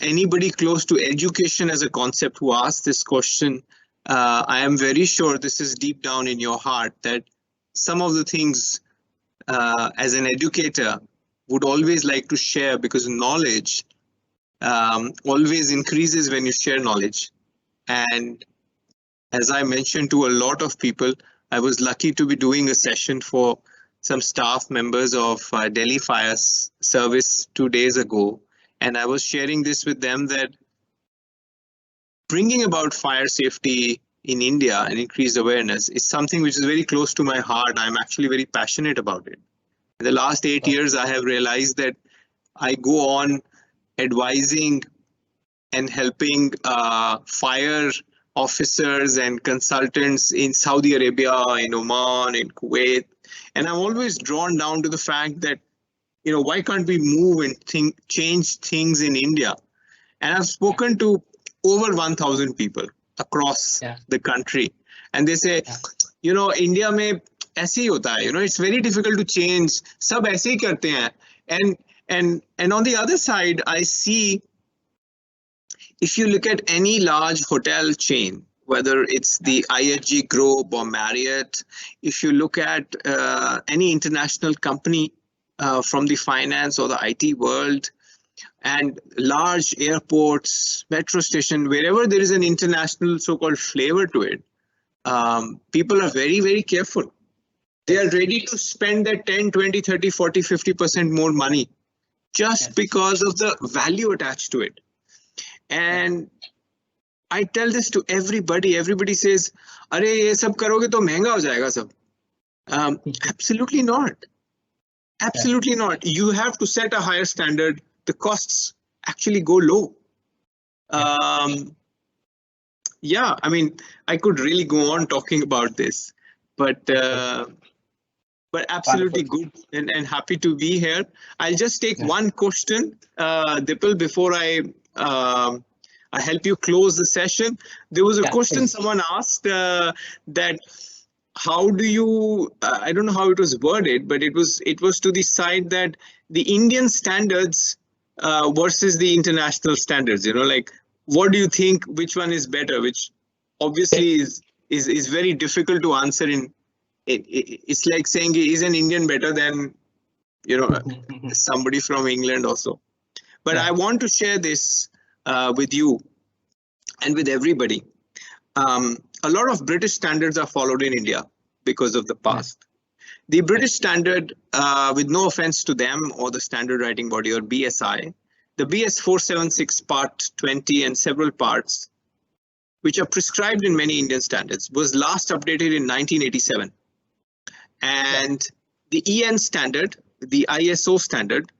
anybody close to education as a concept who asks this question, I am very sure this is deep down in your heart that some of the things as an educator would always like to share, because knowledge always increases when you share knowledge. And as I mentioned to a lot of people, I was lucky to be doing a session for some staff members of Delhi Fire Service 2 days ago. And I was sharing this with them, that bringing about fire safety in India and increased awareness is something which is very close to my heart. I'm actually very passionate about it. In the last 8 years, I have realized that I go on advising and helping fire officers and consultants in Saudi Arabia, in Oman, in Kuwait. And I'm always drawn down to the fact that, why can't we move and change things in India? And I've spoken to over 1,000 people across the country. And they say, India mein aise hi hota hai, it's very difficult to change. Sab aise hi karte hain. And on the other side, I see, if you look at any large hotel chain, whether it's the IHG Group or Marriott, if you look at any international company from the finance or the IT world, and large airports, metro station, wherever there is an international so-called flavor to it, people are very, very careful. They are ready to spend that 10, 20, 30, 40, 50% more money just because of the value attached to it. And I tell this to everybody. Everybody says, "Arey, ye sab karoge to mehenga ho jayega sab." Absolutely not. Absolutely not. You have to set a higher standard. The costs actually go low. Yeah, I mean, I could really go on talking about this, but but absolutely good and happy to be here. I'll just take one question, Dipal, before I help you close the session. There was a question someone asked that how do you, I don't know how it was worded, but it was to the side that the Indian standards versus the international standards, like what do you think, which one is better, which obviously is very difficult to answer in. It's like saying, is an Indian better than, somebody from England also? But I want to share this with you and with everybody. A lot of British standards are followed in India because of the past. The British standard, with no offense to them or the standard writing body or BSI, the BS 476 part 20 and several parts, which are prescribed in many Indian standards, was last updated in 1987. And the EN standard, the ISO standard,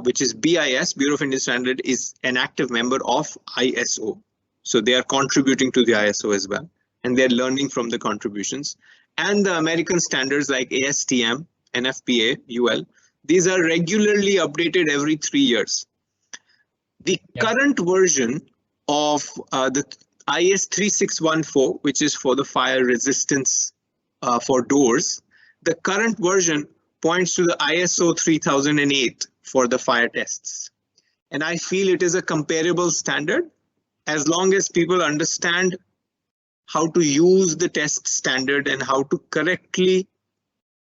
which is BIS, Bureau of Indian Standard, is an active member of ISO. So they are contributing to the ISO as well, and they're learning from the contributions. And the American standards like ASTM, NFPA, UL, these are regularly updated every 3 years. The current version of the IS 3614, which is for the fire resistance for doors, the current version points to the ISO 3008 for the fire tests. And I feel it is a comparable standard as long as people understand how to use the test standard and how to correctly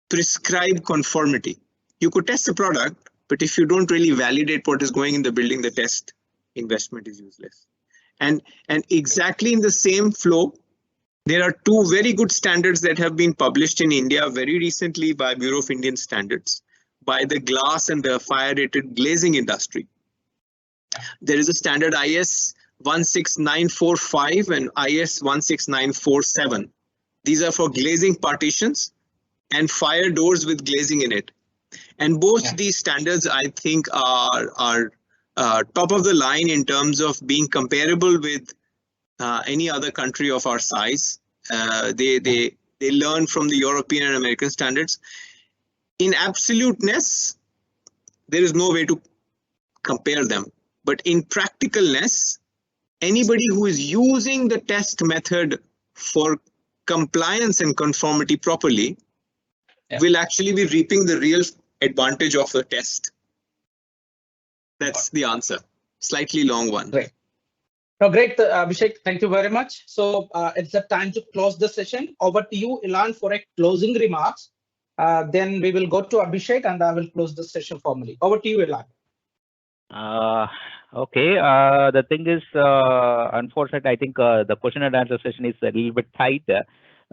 prescribe conformity. You could test a product, but if you don't really validate what is going in the building, the test investment is useless. And exactly in the same flow, there are two very good standards that have been published in India very recently by Bureau of Indian Standards, by the glass and the fire rated glazing industry. There is a standard IS 16945 and IS 16947. These are for glazing partitions and fire doors with glazing in it. And both these standards, I think, are top of the line in terms of being comparable with any other country of our size. They learn from the European and American standards. In absoluteness, there is no way to compare them. But in practicalness, anybody who is using the test method for compliance and conformity properly will actually be reaping the real advantage of the test. That's the answer. Slightly long one. Great. No, great, Abhishek. Thank you very much. So it's the time to close the session. Over to you, Ilan, for a closing remarks. Then we will go to Abhishek and I will close the session formally. Over to you, Ilan. Okay. The thing is, unfortunately, I think the question and answer session is a little bit tight.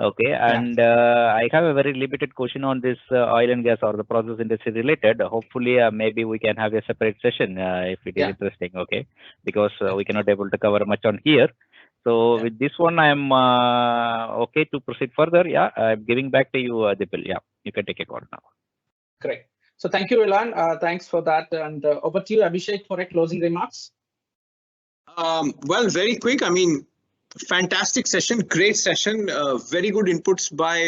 Okay, and I have a very limited question on this oil and gas or the process industry related. Hopefully, maybe we can have a separate session if it is interesting. Okay, because we cannot able to cover much on here. So with this one, I'm okay to proceed further. Yeah, I'm giving back to you, Dipal. Yeah, you can take it on now. Great. So thank you, Ilan. Thanks for that. And over to you, Abhishek, for a closing remarks. Well, very quick. I mean, fantastic session, great session, very good inputs by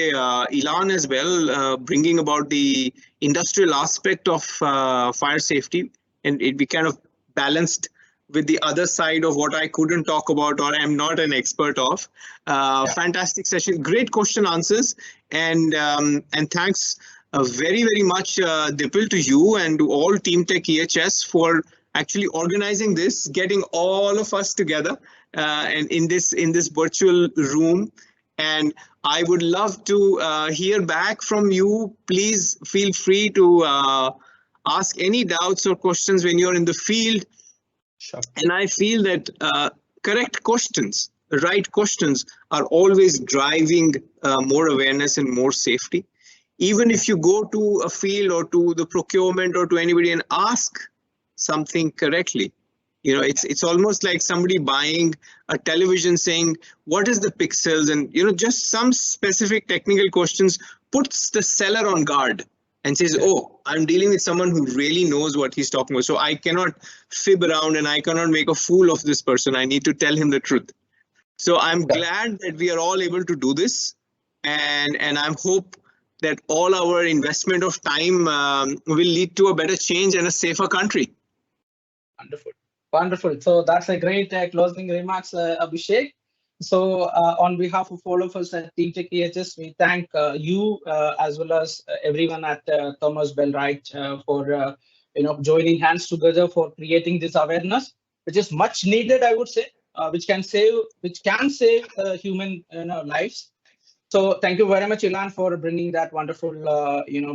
Ilan as well, bringing about the industrial aspect of fire safety, and it be kind of balanced with the other side of what I couldn't talk about or am not an expert of. Fantastic session, great question answers, and thanks very, very much, Dipal, to you and to all TeamTech EHS for actually organizing this, getting all of us together and in this virtual room. And I would love to hear back from you. Please feel free to ask any doubts or questions when you're in the field. Sure. And I feel that correct questions, right questions are always driving more awareness and more safety. Even if you go to a field or to the procurement or to anybody and ask something correctly, you know, it's almost like somebody buying a television saying, what is the pixels? And, you know, just some specific technical questions puts the seller on guard and says, oh, I'm dealing with someone who really knows what he's talking about. So I cannot fib around and I cannot make a fool of this person. I need to tell him the truth. So I'm glad that we are all able to do this. And I hope that all our investment of time will lead to a better change and a safer country. Wonderful. Wonderful. So that's a great closing remarks, Abhishek. So on behalf of all of us at TeamTech EHS, we thank you as well as everyone at Thomas Bell-Wright for joining hands together for creating this awareness, which is much needed, I would say, which can save human lives. So thank you very much, Ilan, for bringing that wonderful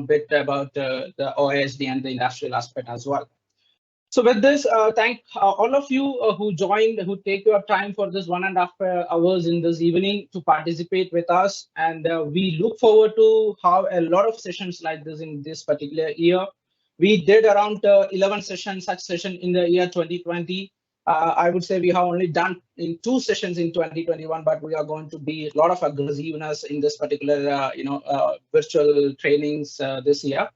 bit about the OISD and the industrial aspect as well. So with this, thank all of you who joined, who take your time for this 1.5 hours in this evening to participate with us. And we look forward to have a lot of sessions like this in this particular year. We did around 11 sessions, such session in the year 2020. I would say we have only done in 2 sessions in 2021, but we are going to be a lot of aggressiveness in this particular, virtual trainings this year.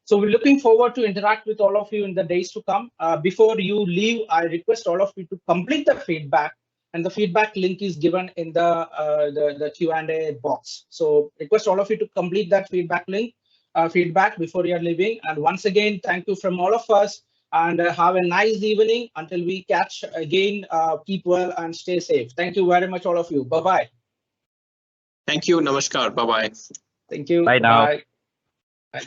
So we're looking forward to interact with all of you in the days to come. Before you leave, I request all of you to complete the feedback, and the feedback link is given in the Q&A box. So request all of you to complete that feedback link, feedback before you're leaving. And once again, thank you from all of us, and have a nice evening until we catch again. Keep well and stay safe. Thank you very much, all of you. Bye-bye. Thank you. Namaskar. Bye-bye. Thank you. Bye now. Bye.